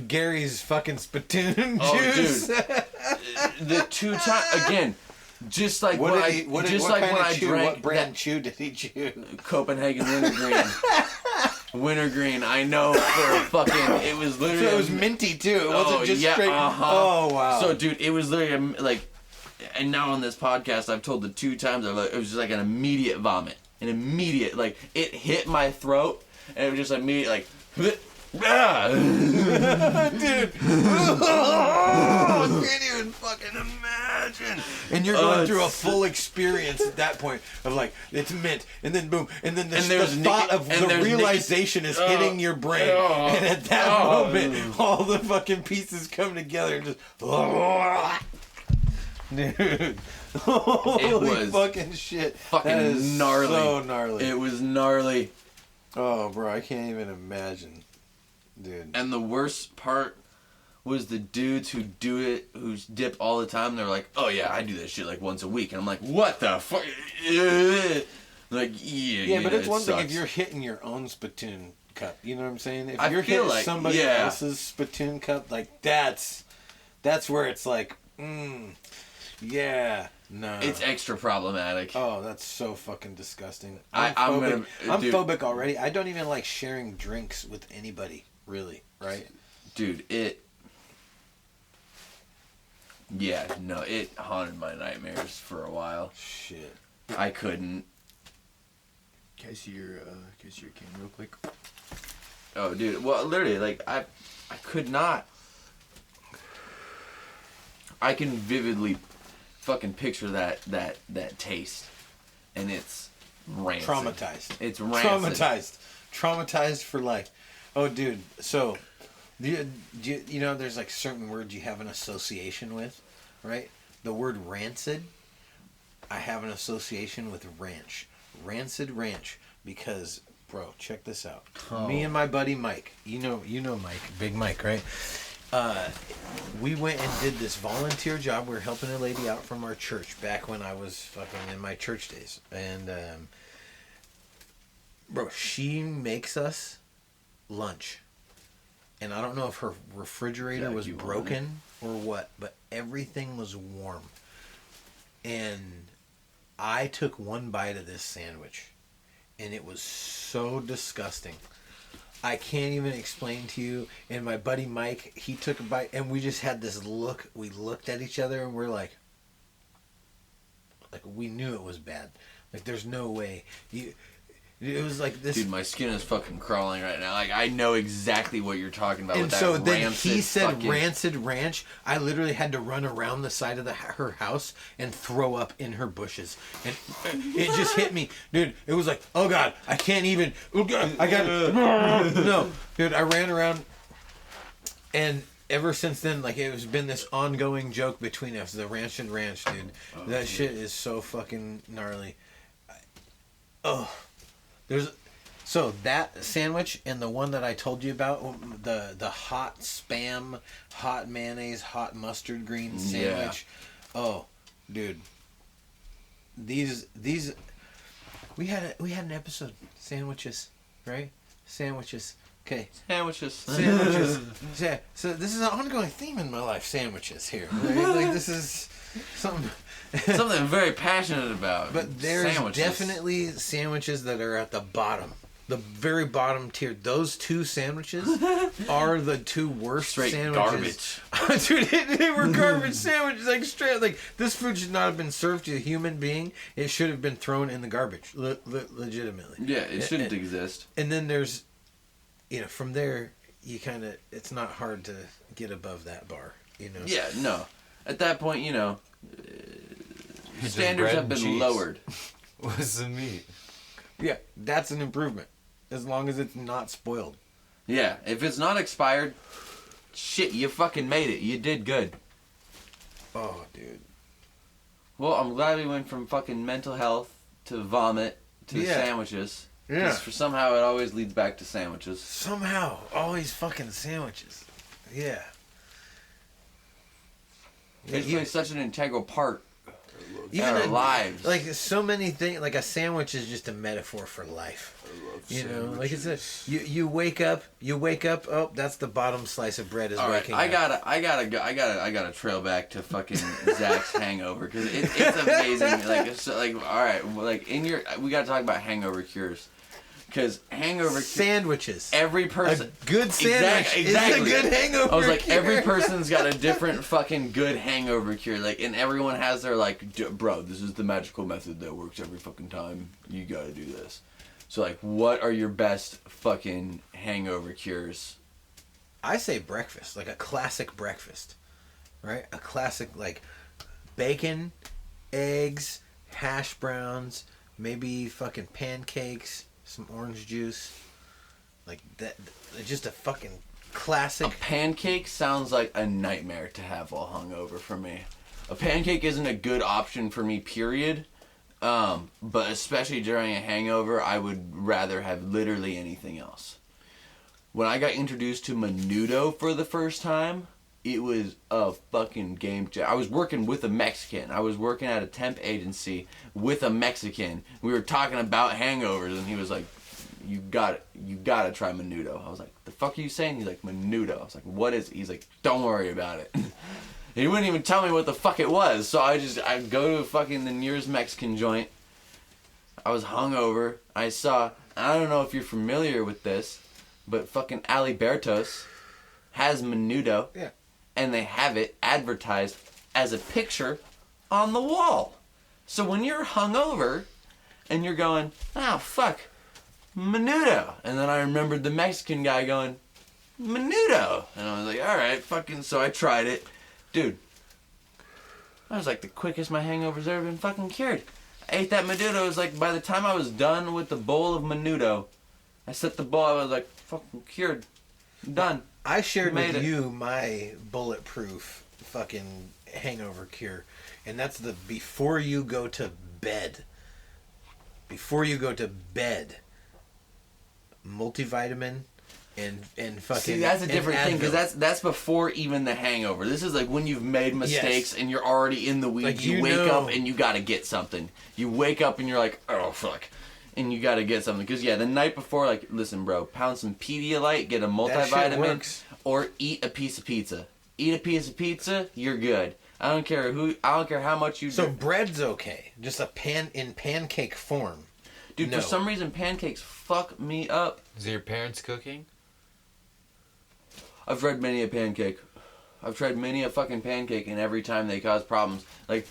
Gary's fucking spittoon Oh, juice. dude. The 2 times again. Just like What when did he? What did, just what like kind when of I chew? drank What brand that chew did he chew? Copenhagen Wintergreen. Wintergreen. I know for a fucking. It was So literally. it was minty too. It wasn't just straight. Uh-huh. Oh wow. So dude, it was literally like, and now on this podcast, I've told the 2 times it was just like an immediate vomit, an immediate like it hit my throat, and it was just immediate like. Ah! dude. I can't even fucking imagine. And you're going through a full experience at that point of like it's mint, and then boom, and then the there's thought of and the there's realization is hitting your brain, and at that moment, all the fucking pieces come together and just. Dude, holy was fucking shit! fucking That is gnarly. So gnarly. It was gnarly. Oh, bro, I can't even imagine, dude. And the worst part was the dudes who do it, who dip all the time. They're like, "Oh yeah, I do that shit like once a week," and I'm like, "What the fuck?" Like, Yeah, but it's one thing if sucks. you're hitting your own spittoon cup. You know what I'm saying? If I you're feel hitting like- somebody yeah. else's spittoon cup, like that's where it's like, yeah, no. It's extra problematic. Oh, that's so fucking disgusting. I'm phobic. gonna- I'm dude. phobic already. I don't even like sharing drinks with anybody, really, right? Dude, it haunted my nightmares for a while. Shit. I couldn't. Can I see your can real quick? Oh, dude. Well, literally, like, I could not. I can vividly fucking picture that taste. And it's rancid. Traumatized. It's rancid. Traumatized for life. Oh, dude. So, do you know, there's like certain words you have an association with, right? The word rancid, I have an association with ranch. Rancid ranch. Because, bro, check this out. Me and my buddy Mike, you know Mike, Big Mike, right? We went and did this volunteer job. We were helping a lady out from our church back when I was fucking in my church days. And, bro, she makes us lunch. And I don't know if her refrigerator Zach, was you want broken or what, but everything was warm. And I took one bite of this sandwich, and it was so disgusting. I can't even explain to you. And my buddy Mike, he took a bite, and we just had this look. We looked at each other, and we're like we knew it was bad. Like, there's no way. It was like this. Dude, my skin is fucking crawling right now. Like, I know exactly what you're talking about. And with that so then rancid he said fucking... rancid ranch. I literally had to run around the side of her house and throw up in her bushes. And it just hit me. Dude, it was like, oh God, I can't even. Oh God, I got No, dude, I ran around. And ever since then, like, it has been this ongoing joke between us. The rancid ranch, dude. That shit is so fucking gnarly. So that sandwich and the one that I told you about, the hot Spam, hot mayonnaise, hot mustard green sandwich. Yeah. Oh, dude. These we had an episode, sandwiches, right? Sandwiches. Okay. Sandwiches. Sandwiches. Yeah. So this is an ongoing theme in my life. Sandwiches here. Right? Like this is something. Something I'm very passionate about. But there's sandwiches. definitely sandwiches that are at the bottom. The very bottom tier. Those two sandwiches are the two worst Straight sandwiches. Garbage. Dude, they were garbage sandwiches. Like straight. Like this food should not have been served to a human being. It should have been thrown in the garbage. Legitimately. Yeah, it shouldn't exist. And then there's, from there, you kind of, it's not hard to get above that bar. Yeah, no. At that point, Just standards bread have and been cheese. lowered. What's the meat? Yeah, that's an improvement. As long as it's not spoiled. Yeah, if it's not expired, shit, you fucking made it. You did good. Oh, dude. Well, I'm glad we went from fucking mental health to vomit to Yeah. sandwiches. Yeah. Because for somehow it always leads back to sandwiches. Somehow, always fucking sandwiches. Yeah. It's been such an integral part Even of our a- lives. Like so many things, like a sandwich is just a metaphor for life. Like it's you wake up. Oh, that's the bottom slice of bread is All right, waking I up. gotta trail back to fucking Zach's hangover because it's amazing. All right, we gotta talk about hangover cures because hangover Sandwiches. every A person good sandwich exactly. is a good hangover. I was like, cure. every person's got a different fucking good hangover cure. Like, and everyone has their bro, this is the magical method that works every fucking time. You gotta do this. So like, what are your best fucking hangover cures? I say breakfast, like a classic breakfast, right? A classic like bacon, eggs, hash browns, maybe fucking pancakes, some orange juice, like that. Just a fucking classic. A pancake sounds like a nightmare to have while hungover for me. A pancake isn't a good option for me, period. But especially during a hangover, I would rather have literally anything else. When I got introduced to menudo for the first time, it was a fucking game changer. I was working with a Mexican. I was working at a temp agency with a Mexican. We were talking about hangovers, and he was like, you gotta try menudo. I was like, the fuck are you saying? He's like, menudo. I was like, what is it? He's like, don't worry about it. He wouldn't even tell me what the fuck it was. So I'd go to fucking the nearest Mexican joint. I was hungover. I don't know if you're familiar with this, but fucking Alibertos has menudo. Yeah. And they have it advertised as a picture on the wall. So when you're hungover and you're going, oh fuck, menudo. And then I remembered the Mexican guy going, menudo. And I was like, alright, fucking, so I tried it. Dude, that was like the quickest my hangover's ever been fucking cured. I ate that menudo. It was like by the time I was done with the bowl of menudo, I set the bowl. I was like fucking cured, done. I shared Made with it. you my bulletproof fucking hangover cure, and that's the before you go to bed. Before you go to bed, multivitamin. And fucking. See, that's a different thing because Advil. that's before even the hangover. This is like when you've made mistakes and you're already in the weeds. Like, you you wake know. up and you gotta get something. You wake up and you're like, oh fuck, and you gotta get something. Because yeah, the night before, like, listen, bro, pound some Pedialyte, get a That shit multivitamin, works. or eat a piece of pizza. Eat a piece of pizza, you're good. I don't care how much you So do. bread's okay, just a pancake form. Dude, no. for some reason pancakes fuck me up. Is it your parents cooking? I've tried many a pancake. I've tried many a fucking pancake, and every time they cause problems. Like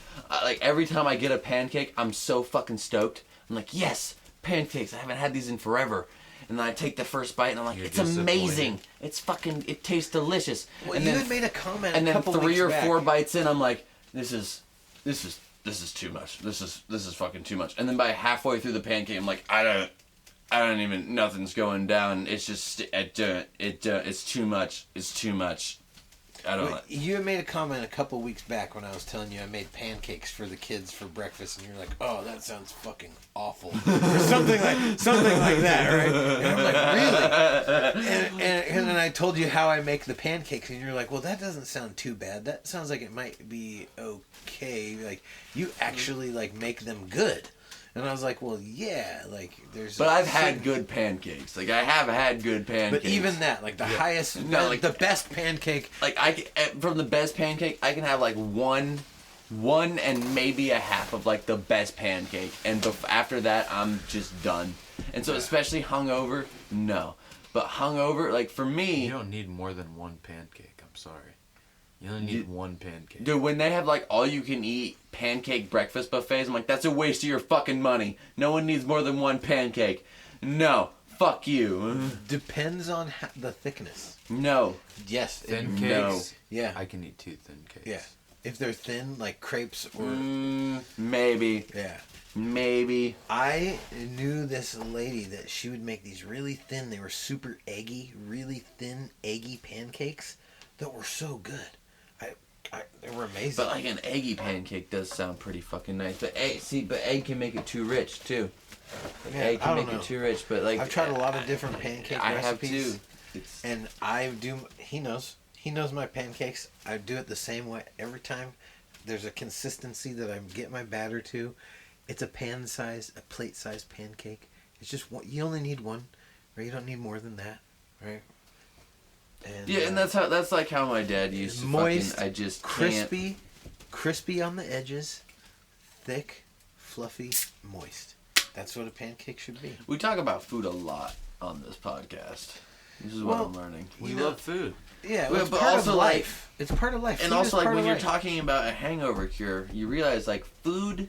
every time I get a pancake, I'm so fucking stoked. I'm like, yes, pancakes. I haven't had these in forever. And then I take the first bite, and I'm like, You're it's amazing. disappointed. It's fucking, it tastes delicious. Well, and you then, had made a comment. and a then couple 3 weeks or back. 4 bites in, I'm like, this is too much. This is fucking too much. And then by halfway through the pancake, I'm like, I don't even, nothing's going down. It's just, it's too much. It's too much. I don't know. You had made a comment a couple weeks back when I was telling you I made pancakes for the kids for breakfast, and you're like, "Oh, that sounds fucking awful," or something like that, right? And I'm like, "Really?" And then I told you how I make the pancakes, and you're like, "Well, that doesn't sound too bad. That sounds like it might be okay. Like you actually like make them good." And I was like, well, yeah, like there's. But I've had good pancakes. Like I have had good pancakes. But even that, like the highest, like the best pancake. Like from the best pancake, I can have like one and maybe a half of like the best pancake, and after that, I'm just done. And so, especially hungover, no. But hungover, like for me, you don't need more than one pancake. I'm sorry. You only need one pancake. Dude, when they have like all you can eat pancake breakfast buffets, I'm like, that's a waste of your fucking money. No one needs more than one pancake. No. Fuck you. Depends on the thickness. No. Yes. Thin cakes? No. Yeah. I can eat 2 thin cakes. Yeah. If they're thin, like crepes or... maybe. Yeah. Maybe. I knew this lady that she would make these really thin, they were super eggy, really thin, eggy pancakes that were so good. They were amazing. But like an eggy pancake does sound pretty fucking nice. But egg can make it too rich too. Like Yeah, egg can I don't make know. it too rich. But like I've tried a lot of different pancake I recipes. have too. And I do. He knows my pancakes. I do it the same way every time. There's a consistency that I get my batter to. It's a plate-sized pancake. It's just one. You only need one, right? You don't need more than that, right? And, yeah, and that's like how my dad used to moist, fucking, I just crispy on the edges, thick, fluffy, moist. That's what a pancake should be. We talk about food a lot on this podcast. This is what I'm learning. We love food. Yeah, well, it's but part also of like, life. It's part of life. And Food also is like part when of you're life. talking about a hangover cure, you realize like food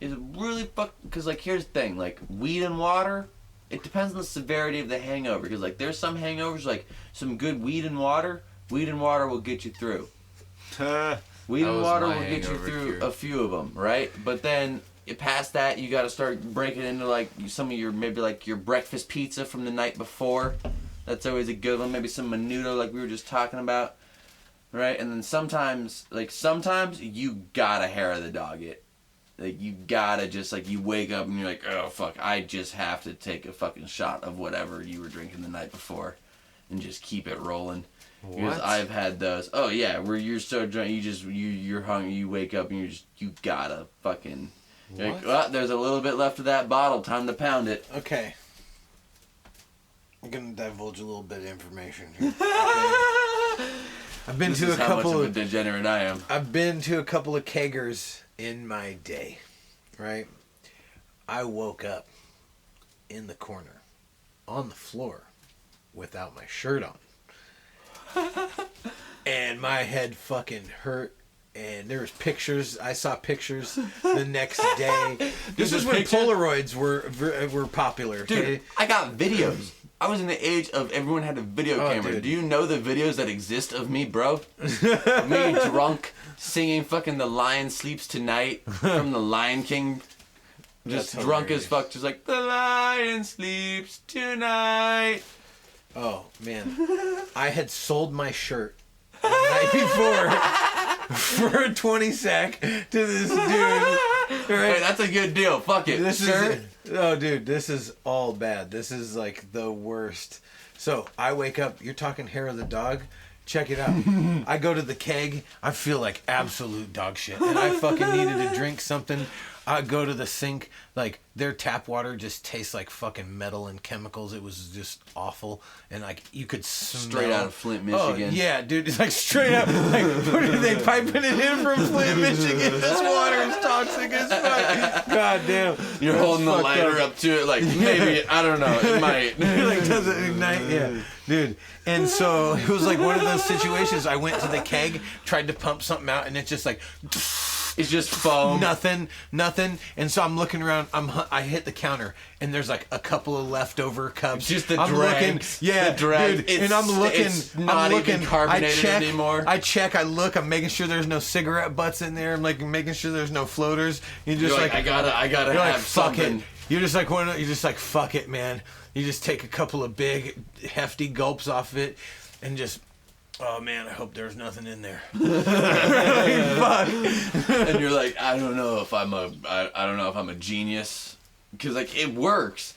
is really because like here's the thing, like weed and water, it depends on the severity of the hangover, because like there's some hangovers like some good weed and water will get you through. Weed and water will get you through a few of them, right? But then past that, you got to start breaking into like some of your maybe like your breakfast pizza from the night before. That's always a good one. Maybe some menudo like we were just talking about, right? And then sometimes you gotta hair of the dog it. Like you gotta just like you wake up and you're like, oh fuck, I just have to take a fucking shot of whatever you were drinking the night before, and just keep it rolling. Because I've had those. Oh yeah, where you're so drunk, you're hungry, you wake up and you gotta fucking. You're like, well, there's a little bit left of that bottle. Time to pound it. Okay. I'm gonna divulge a little bit of information here. Okay? I've been to a couple how much of a degenerate I am. I've been to a couple of keggers in my day, right? I woke up in the corner, on the floor, without my shirt on, and my head fucking hurt. And there was pictures. I saw pictures the next day. This is when Polaroids were popular. Okay? Dude, I got videos. I was in the age of everyone had a video camera. Dude. Do you know the videos that exist of me, bro? Of me drunk, singing fucking "The Lion Sleeps Tonight" from The Lion King. Just That's drunk hilarious. as fuck. Just like, "The lion sleeps tonight." Oh, man. I had sold my shirt the night before for a 20 sack to this dude. Right? Hey, that's a good deal. Fuck it. Oh, dude, this is all bad. This is like the worst. So I wake up. You're talking hair of the dog. Check it out. I go to the keg. I feel like absolute dog shit, and I fucking needed to drink something. I go to the sink. Like their tap water just tastes like fucking metal and chemicals. It was just awful, and like you could smell. Straight out of Flint, Michigan. Oh, yeah, dude, it's like straight up. Like, what are they piping it in from Flint, Michigan? This water is toxic as fuck. God damn. You're That's holding the fucked lighter up to it, like maybe I don't know. It might. Like, does it ignite? Yeah, dude. And so it was like one of those situations. I went to the keg, tried to pump something out, and it's just like. It's just foam. Nothing. And so I'm looking around. I hit the counter, and there's like a couple of leftover cups. Just the I'm dregs. looking, yeah, The dregs. dude. And I'm looking. It's not even carbonated anymore. I check. I look. I'm making sure there's no cigarette butts in there. I'm like making sure there's no floaters. You're just You're like, I gotta you're have like, fuck something. it. You're just like you're just like, fuck it, man. You just take a couple of big, hefty gulps off of it, and just. Oh man, I hope there's nothing in there. Fuck. And you're like, I don't know if I'm a genius, because like it works.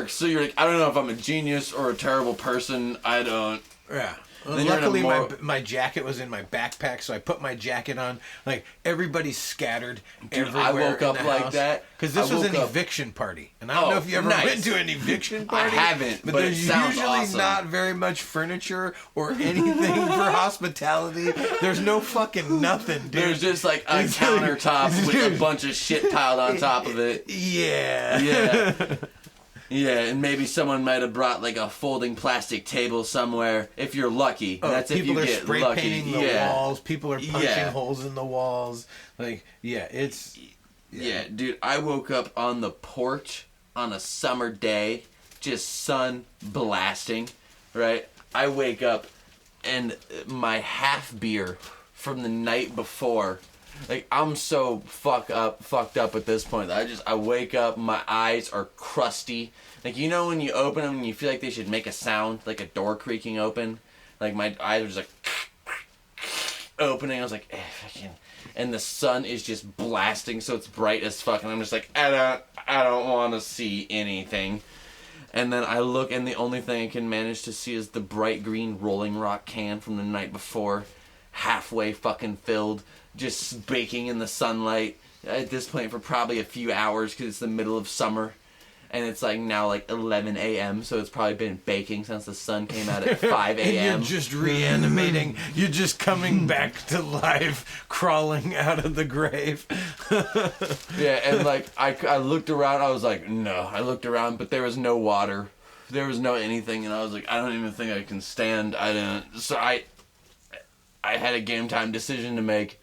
So you're like, I don't know if I'm a genius or a terrible person. I don't. Yeah. Then you're in a Luckily, more- my jacket was in my backpack, so I put my jacket on. Like, everybody's scattered everywhere. I woke up in the like house. that. Because this I was an woke up- eviction party. And I don't know if you ever nice. went to an eviction party. I haven't, but it there's sounds usually awesome. not very much furniture or anything for hospitality. There's no fucking nothing, dude. There's just like a countertop with a bunch of shit piled on top of it. Yeah. Yeah. Yeah, and maybe someone might have brought like a folding plastic table somewhere if you're lucky. Oh, That's if people you are get spray lucky. painting the Yeah. walls. People are punching Yeah. holes in the walls. Like, yeah, it's... Yeah, dude, I woke up on the porch on a summer day, just sun blasting, right? I wake up and my half beer from the night before, like I'm so fucked up at this point. I wake up, my eyes are crusty. Like, you know when you open them and you feel like they should make a sound, like a door creaking open? Like my eyes were just like opening. I was like, fucking. And the sun is just blasting, so it's bright as fuck. And I'm just like, I don't want to see anything. And then I look, and the only thing I can manage to see is the bright green Rolling Rock can from the night before, halfway fucking filled, just baking in the sunlight at this point for probably a few hours because it's the middle of summer. And it's like now like 11 a.m. So it's probably been baking since the sun came out at 5 And a.m. you're just reanimating. You're just coming back to life, crawling out of the grave. Yeah, and like I looked around, I was like, no. I looked around, but there was no water. There was no anything, and I was like, I don't even think I can stand. I didn't. So I had a game time decision to make.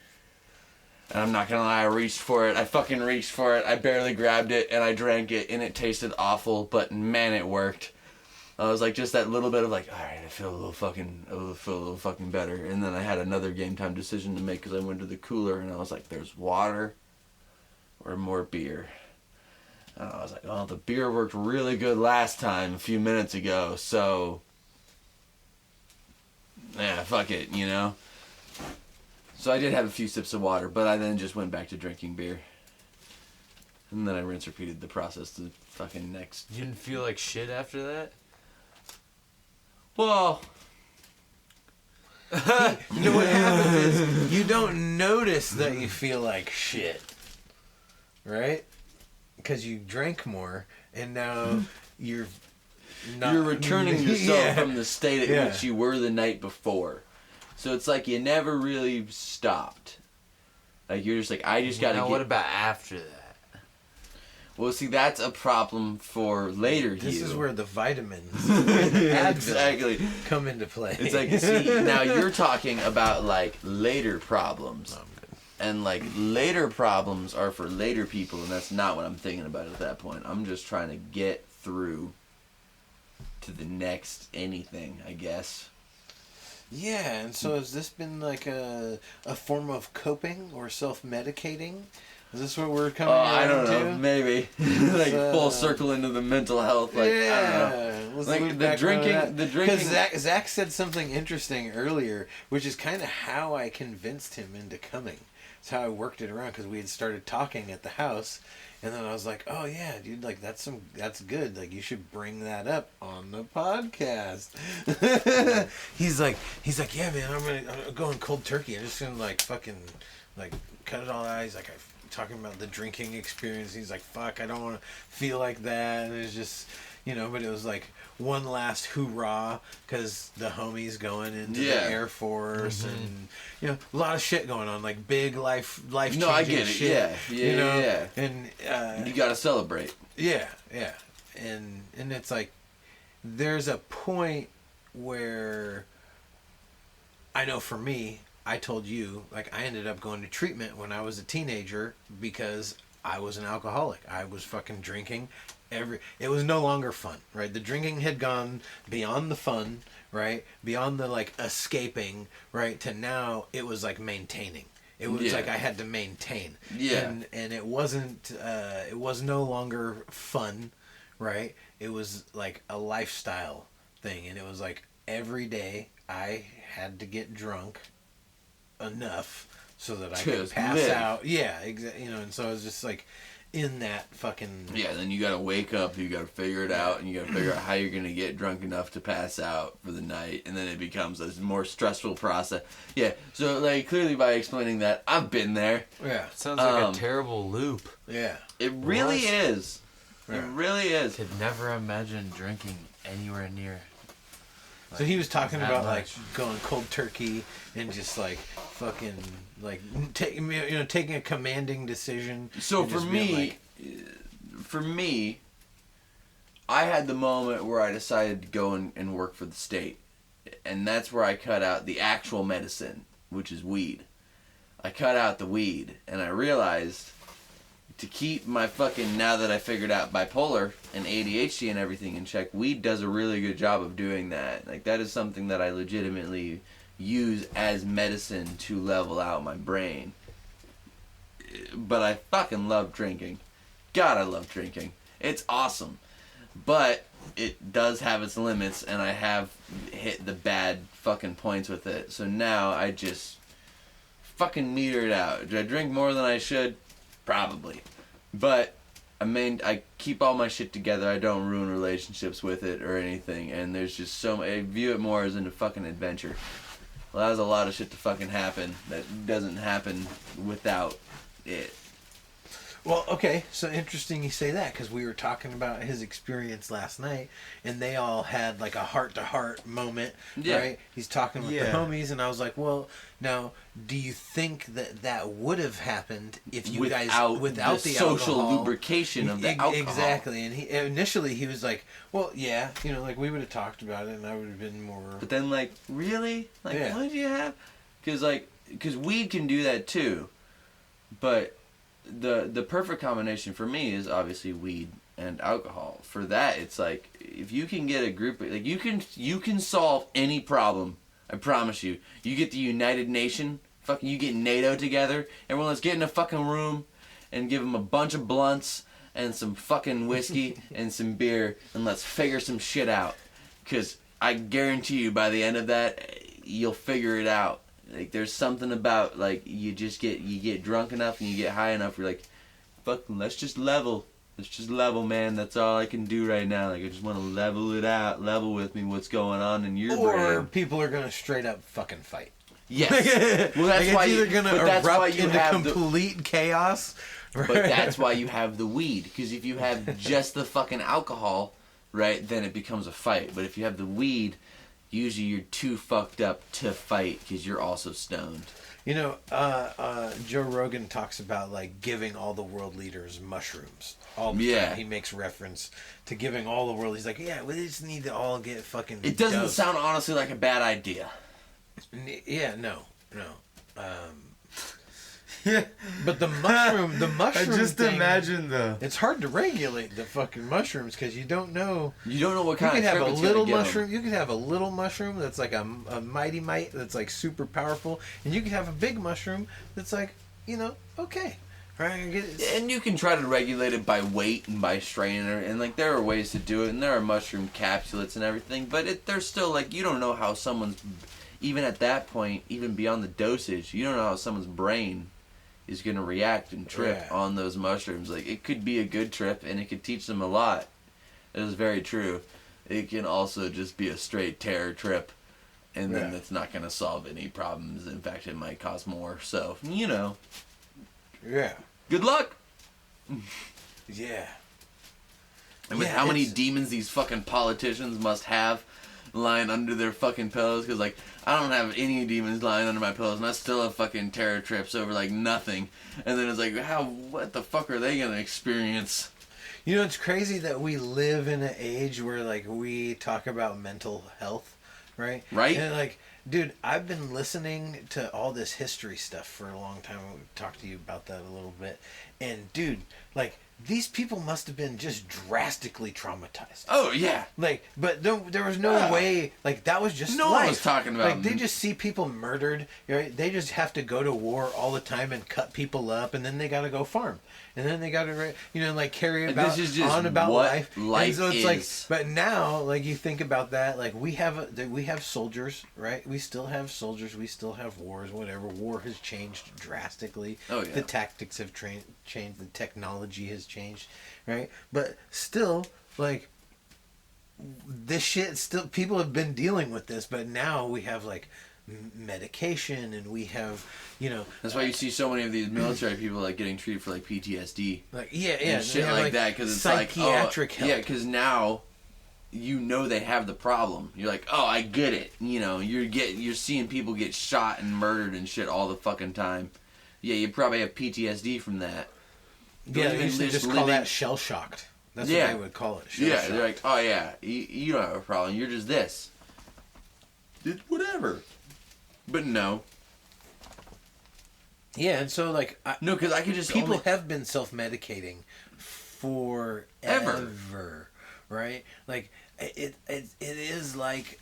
And I'm not gonna lie, I reached for it. I fucking reached for it. I barely grabbed it, and I drank it, and it tasted awful, but man, it worked. I was like, just that little bit of like, all right, I feel a little fucking better. And then I had another game time decision to make because I went to the cooler, and I was like, there's water or more beer. And I was like, oh, the beer worked really good last time, a few minutes ago, so yeah, fuck it, you know? So I did have a few sips of water, but I then just went back to drinking beer. And then I repeated the process to the fucking next. You didn't feel like shit after that? Well, You know what happens is you don't notice that you feel like shit, right? Because you drank more, and now you're not. you're returning yourself Yeah. from the state in Yeah. which you were the night before. So it's like you never really stopped. Like you're just like, I just gotta Now, get... what about after that? Well, see, that's a problem for later This you. is where the vitamins Advil Exactly. come into play. It's like, see, now you're talking about like later problems. And like later problems are for later people, and that's not what I'm thinking about at that point. I'm just trying to get through to the next anything, I guess. Yeah, and so has this been like a form of coping or self-medicating? Is this what we're coming I around don't know, to? maybe like full circle into the mental health. Like, I don't know. Let's Like, look the back on drinking- that. the drinking- 'Cause Zach said something interesting earlier, which is kind of how I convinced him into coming. It's how I worked it around, because we had started talking at the house, and then I was like, "Oh yeah, dude, like that's good. Like you should bring that up on the podcast." he's like, "Yeah, man, I'm going cold turkey. I'm just gonna like fucking like cut it all out." He's like, talking about the drinking experience. He's like, fuck, I don't want to feel like that. And it's just, you know, but it was like one last hoorah because the homie's going into the Air Force and, you know, a lot of shit going on, like big life changing No, I get it. shit. Yeah, you know? yeah. And You gotta celebrate. yeah. And it's like, there's a point where I know for me, I told you, like, I ended up going to treatment when I was a teenager because I was an alcoholic. I was fucking drinking it was no longer fun, right? The drinking had gone beyond the fun, right? Beyond the, like, escaping, right? To now, it was, like, maintaining. It was like I had to maintain. Yeah. And it wasn't, it was no longer fun, right? It was, like, a lifestyle thing. And it was, like, every day I had to get drunk enough so that I could Just pass live. out. Yeah, exactly. You know, and so I was just like, in that fucking... Yeah, then you gotta wake up, you gotta figure it out, and you gotta figure out how you're gonna get drunk enough to pass out for the night, and then it becomes a more stressful process. Yeah, so, like, clearly by explaining that, I've been there. Yeah. Sounds like a terrible loop. Yeah. It really is. Yeah. It really is. Could never imagine drinking anywhere near. So he was talking that about much. like going cold turkey and just like fucking like taking a commanding decision. So and for just being me, I had the moment where I decided to go and work for the state. And that's where I cut out the actual medicine, which is weed. I cut out the weed, and I realized to keep my fucking, now that I figured out bipolar and ADHD and everything in check, weed does a really good job of doing that. Like, that is something that I legitimately use as medicine to level out my brain. But I fucking love drinking. God, I love drinking. It's awesome. But it does have its limits, and I have hit the bad fucking points with it. So now I just fucking meter it out. Do I drink more than I should? Probably. But I keep all my shit together. I don't ruin relationships with it or anything. And there's just I view it more as a fucking adventure. Allows a lot of shit to fucking happen that doesn't happen without it. Well, okay, so interesting you say that, because we were talking about his experience last night, and they all had like a heart-to-heart moment, right? He's talking with the homies, and I was like, well, now, do you think that would have happened if you guys, without the social alcohol, lubrication of the alcohol? Exactly, and initially he was like, well, yeah, like we would have talked about it, and I would have been more... But then, like, really? Like, what did you have? Because weed can do that too, but... The perfect combination for me is obviously weed and alcohol. For that, it's like if you can get a group, like you can solve any problem. I promise you. You get the United Nation, you get NATO together. Everyone, let's get in a fucking room and give them a bunch of blunts and some fucking whiskey and some beer, and let's figure some shit out. 'Cause I guarantee you, by the end of that, you'll figure it out. Like, there's something about, like, you get drunk enough and you get high enough, you're like, fucking, let's just level, man, that's all I can do right now, like, I just want to level it out, level with me what's going on in your brain. Or people are gonna straight up fucking fight. Yes. Well, that's like why it's either gonna erupt into have complete chaos. Right? But that's why you have the weed, because if you have just the fucking alcohol, right, then it becomes a fight. But if you have the weed... Usually you're too fucked up to fight because you're also stoned. Joe Rogan talks about like giving all the world leaders mushrooms all the time. He makes reference to giving all the world. He's like, yeah, we just need to all get fucking. It doesn't dosed. sound honestly like a bad idea. Yeah, no. Yeah, but the mushroom I just thing, imagine it's hard to regulate the fucking mushrooms because you don't know. You don't know what kind of have trip a it's little gonna give mushroom. them. You could have a little mushroom that's like a mighty mite that's like super powerful, and you could have a big mushroom that's like okay, right? And you can try to regulate it by weight and by strain, and like there are ways to do it, and there are mushroom capsulates and everything. But there's still like you don't know how someone's, even at that point, even beyond the dosage, you don't know how someone's brain is going to react and trip on those mushrooms. Like, it could be a good trip, and it could teach them a lot. It is very true. It can also just be a straight terror trip, and then it's not going to solve any problems. In fact, it might cause more. So, Yeah. good luck! Yeah. And with how many demons these fucking politicians must have lying under their fucking pillows, because like I don't have any demons lying under my pillows, and I still have fucking terror trips over like nothing. And then it's like, what the fuck are they gonna experience? It's crazy that we live in an age where like we talk about mental health, right? And like, dude, I've been listening to all this history stuff for a long time. We'll talk to you about that a little bit. And dude, like these people must have been just drastically traumatized. Oh yeah. Like, but there was no way. Like, that was just No life. one was talking about. Like, they just see people murdered. Right? They just have to go to war all the time and cut people up, and then they got to go farm, and then they got to, like, carry about This is just on about what life. life and so it's is. like, but now, like, you think about that. Like, we have soldiers, right? We still have soldiers. We still have wars. Whatever. War has changed drastically. Oh yeah. The tactics have changed. The technology has changed, right? But still, like, this shit still, people have been dealing with this, but now we have, like, medication, and we have, That's why you see so many of these military people like getting treated for like PTSD, like, yeah, and shit they have, like that, because it's psychiatric like, help. yeah, because now they have the problem. You're like, oh, I get it. You're seeing people get shot and murdered and shit all the fucking time. Yeah, you probably have PTSD from that. Yeah, they used to just call living- that shell shocked. That's Yeah. what they would call it. Yeah, Shell-shocked. they're like, oh yeah, you don't have a problem. You're just this. Whatever. But no. Yeah, and so, like, No, because I could just people have been self-medicating forever, right? Like, it is like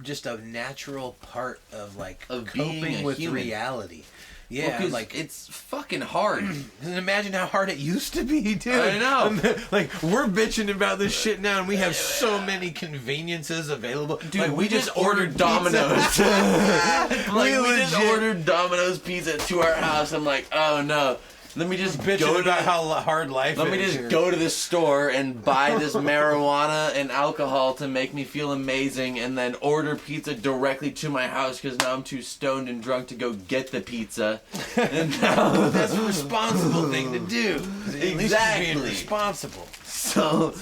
just a natural part of, like, Of being coping a with human. reality. Yeah, Well, like, it's fucking hard. and imagine how hard it used to be, dude. I know. Like, we're bitching about this shit now, and we have so many conveniences available. Dude, like, we just ordered Domino's. Like, we just ordered Domino's pizza to our house. I'm like, oh no. Let me just bitching go about to how hard life Let is me just here. go to this store and buy this marijuana and alcohol to make me feel amazing, and then order pizza directly to my house because now I'm too stoned and drunk to go get the pizza. And now That's a responsible thing to do. At least you're Exactly. being responsible. So,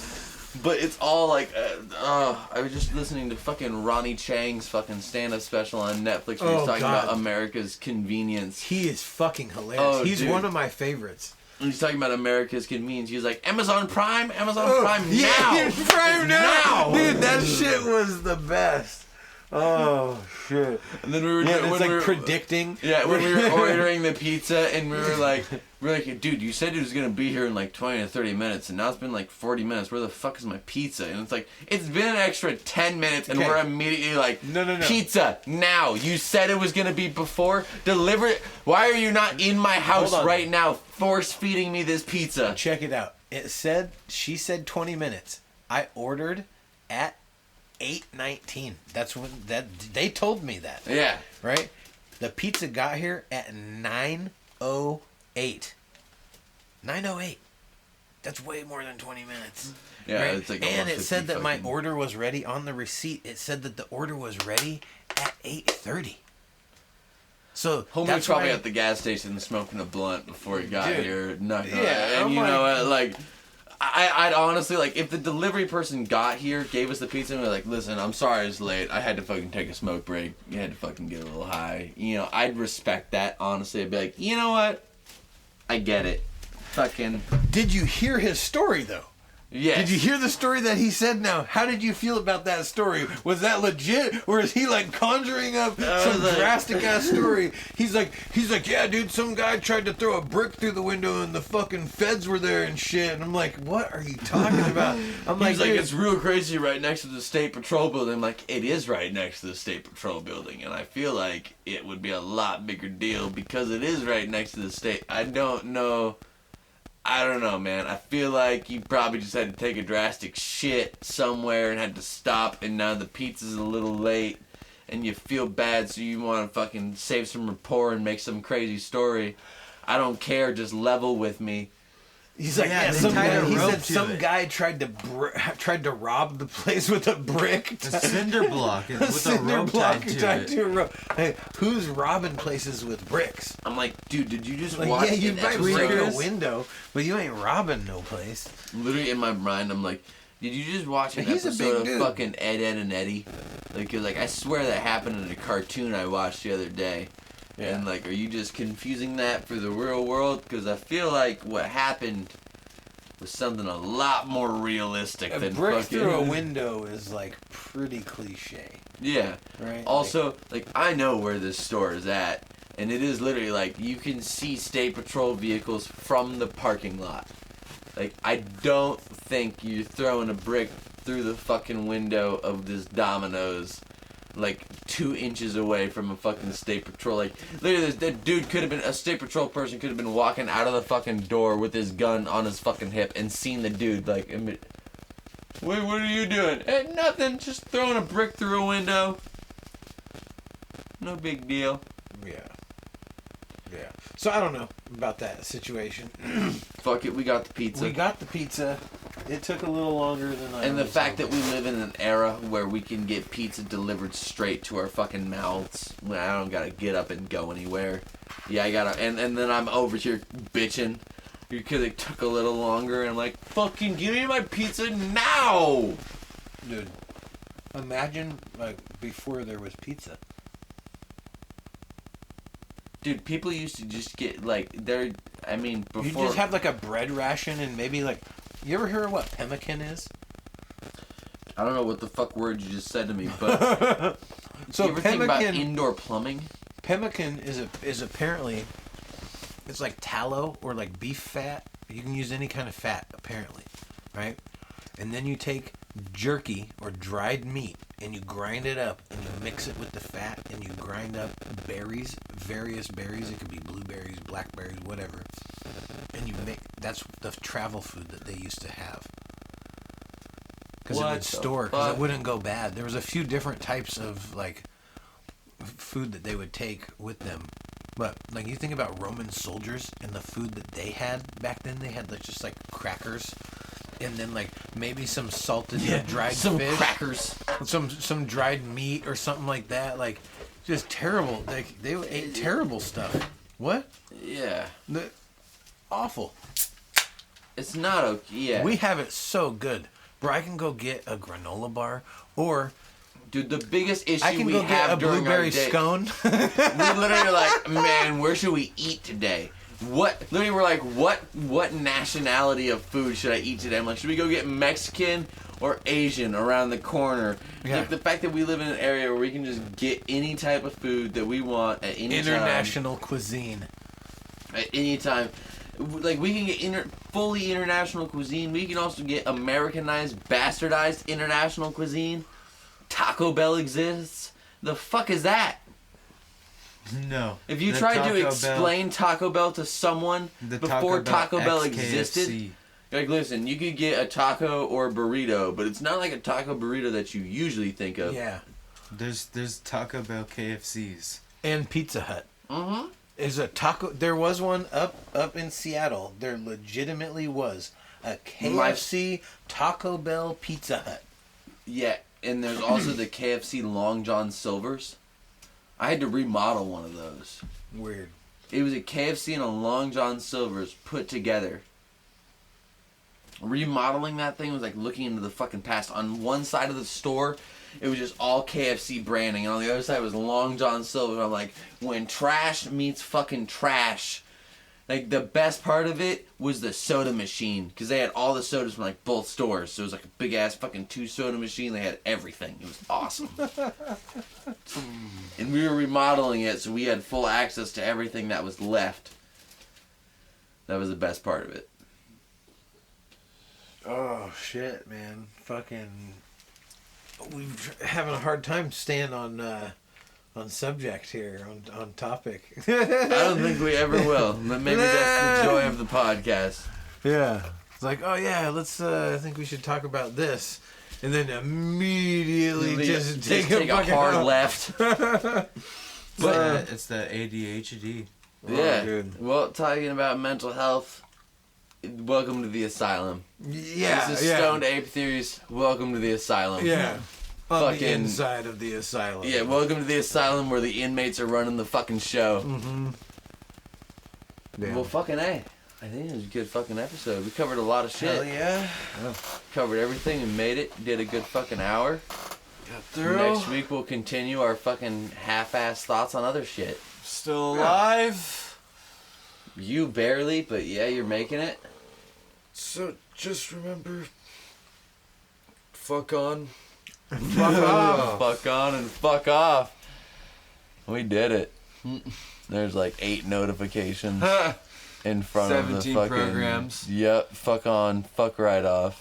but it's all like, I was just listening to fucking Ronnie Chang's fucking stand-up special on Netflix where he's Oh, talking God. about America's convenience. He is fucking hilarious. Oh, He's dude. one of my favorites. And he's talking about America's convenience. He was like, Amazon Prime Prime now. Prime now. Now. Dude, that shit was the best. Oh shit. And then we were Yeah, when it's we like were, predicting. Yeah, when we were ordering the pizza, and we were like, dude, you said it was gonna be here in like 20 to 30 minutes, and now it's been like 40 minutes. Where the fuck is my pizza? And it's like, it's been an extra 10 minutes, and Okay. we're immediately like, No. pizza now. You said it was gonna be before. Deliver it. Why are you not in my house Hold on. right now, force feeding me this pizza? Check it out. She said 20 minutes. I ordered at 8:19. That's when they told me that. Yeah. Right? The pizza got here at 9:08. 9:08. That's way more than 20 minutes. Yeah, right? it's like and almost it said 50 that my fucking- order was ready on the receipt. It said that the order was ready at 8:30. So Homie was that's probably why- at the gas station smoking a blunt before he got Dude. here. Not gonna Yeah, lie. And I'm you like- know what? Like, I'd honestly, like, if the delivery person got here, gave us the pizza, and we're like, listen, I'm sorry it's late. I had to fucking take a smoke break. You had to fucking get a little high. You know, I'd respect that, honestly. I'd be like, you know what? I get it. Fucking, Did you hear his story though? yeah. Did you hear the story that he said now? How did you feel about that story? Was that legit? Or is he like conjuring up some like- drastic ass story? He's like, yeah, dude, some guy tried to throw a brick through the window and the fucking feds were there and shit. And I'm like, what are you talking about? I'm He's like, dude, it's real crazy right next to the state patrol building. I'm like, it is right next to the state patrol building, and I feel like it would be a lot bigger deal because it is right next to the state. I don't know, man. I feel like you probably just had to take a drastic shit somewhere and had to stop, and now the pizza's a little late, and you feel bad, so you want to fucking save some rapport and make some crazy story. I don't care, just level with me. he's like, Yeah, yeah, they some tied guy, a he rope said to some it. guy tried to rob the place with a brick. A cinder block with a cinder rope block tied to it. a rope. Hey, who's robbing places with bricks? I'm like, dude, did you just Like, watch yeah, you an might episode- break a Tweakers. window, but you ain't robbing no place. Literally in my mind, I'm like, did you just watch an He's a episode big of dude. fucking Ed, Ed, and Eddie? Like, 'cause, like, I swear that happened in a cartoon I watched the other day. Yeah. And, like, are you just confusing that for the real world? Because I feel like what happened was something a lot more realistic A than brick fucking... through a window is like pretty cliche, Yeah. right? Also, like, I know where this store is at. And it is literally, like, you can see state patrol vehicles from the parking lot. Like, I don't think you're throwing a brick through the fucking window of this Domino's, like, 2 inches away from a fucking state patrol. Like, literally, that dude could have been, a state patrol person could have been walking out of the fucking door with his gun on his fucking hip and seen the dude, like, wait, what are you doing? Hey, nothing, just throwing a brick through a window. No big deal. Yeah. Yeah. So I don't know about that situation. Fuck it, we got the pizza. We got the pizza. It took a little longer than I And the was fact that hoping. we live in an era where we can get pizza delivered straight to our fucking mouths when I don't gotta get up and go anywhere. Yeah, I gotta, and then I'm over here bitching because it took a little longer, and I'm like, fucking give me my pizza now! Dude, imagine, like, before there was pizza. Dude, people used to just get, like, before... You just have, like, a bread ration and maybe, like... You ever hear of what pemmican is? I don't know what the fuck word you just said to me, but... So you ever think about pemmican... indoor plumbing? Pemmican is apparently... It's like tallow or, like, beef fat. You can use any kind of fat, apparently. Right? And then you take jerky or dried meat and you grind it up and you mix it with the fat and you grind up berries, various berries. It could be blueberries, blackberries, whatever. And you make, that's the travel food that they used to have. Because it What would the store, because fuck? it wouldn't go bad. There was a few different types of, like, food that they would take with them. But, like, you think about Roman soldiers and the food that they had back then. They had, like, just, like, crackers. And then, like, maybe some salted dried some fish. crackers. Some dried meat or something like that. Like, just terrible. Like, they ate terrible stuff. What? Yeah. Awful. It's not okay, yeah. We have it so good. Bro, I can go get a granola bar or... Dude, the biggest issue I can we go have get a during blueberry our day, scone. we literally are like, man, where should we eat today? Literally we're like, what nationality of food should I eat today? I'm like, should we go get Mexican or Asian around the corner? Yeah. Like, the fact that we live in an area where we can just get any type of food that we want at any International cuisine. time. At any time. Like, we can get fully international cuisine. We can also get Americanized, bastardized international cuisine. Taco Bell exists. The fuck is that? No. If you The tried Taco to Bell- explain Taco Bell to someone the before Taco Bell existed, XKFC. like, listen, you could get a taco or a burrito, but it's not like a taco burrito that you usually think of. Yeah. There's Taco Bell KFCs. And Pizza Hut. Mm-hmm. Is a taco... There was one up in Seattle. There legitimately was a KFC, Taco Bell, Pizza Hut. Yeah, and there's also the KFC Long John Silver's. I had to remodel one of those. Weird. It was a KFC and a Long John Silver's put together. Remodeling that thing was like looking into the fucking past. On one side of the store, it was just all KFC branding, and on the other side was Long John Silver's. I'm like, when trash meets fucking trash. Like, the best part of it was the soda machine, because they had all the sodas from, like, both stores. So it was like a big-ass fucking 2-soda machine. They had everything. It was awesome. And we were remodeling it, so we had full access to everything that was left. That was the best part of it. Oh, shit, man. Fucking... We're having a hard time staying on subject here, on topic. I don't think we ever will, but maybe that's the joy of the podcast. Yeah. It's like, oh yeah, let's, I think we should talk about this. And then immediately just take a fucking hard left. It's the ADHD. Yeah. dude. Well, talking about mental health, welcome to the asylum. Yeah, This is yeah. Stoned Ape Theories. Welcome to the asylum. Yeah. On the Fucking- inside of the asylum. Yeah, welcome to the asylum where the inmates are running the fucking show. Mm-hmm. Damn. Well, fucking A. I think it was a good fucking episode. We covered a lot of shit. Hell yeah. Covered everything and made it. Did a good fucking hour. Got through. Next week we'll continue our fucking half-ass thoughts on other shit. Still alive. You barely, but yeah, you're making it. So just remember, fuck on. Fuck off. Fuck on and fuck off. We did it. There's like 8 notifications. in front of the 17 fucking programs. Yep, fuck on, fuck right off.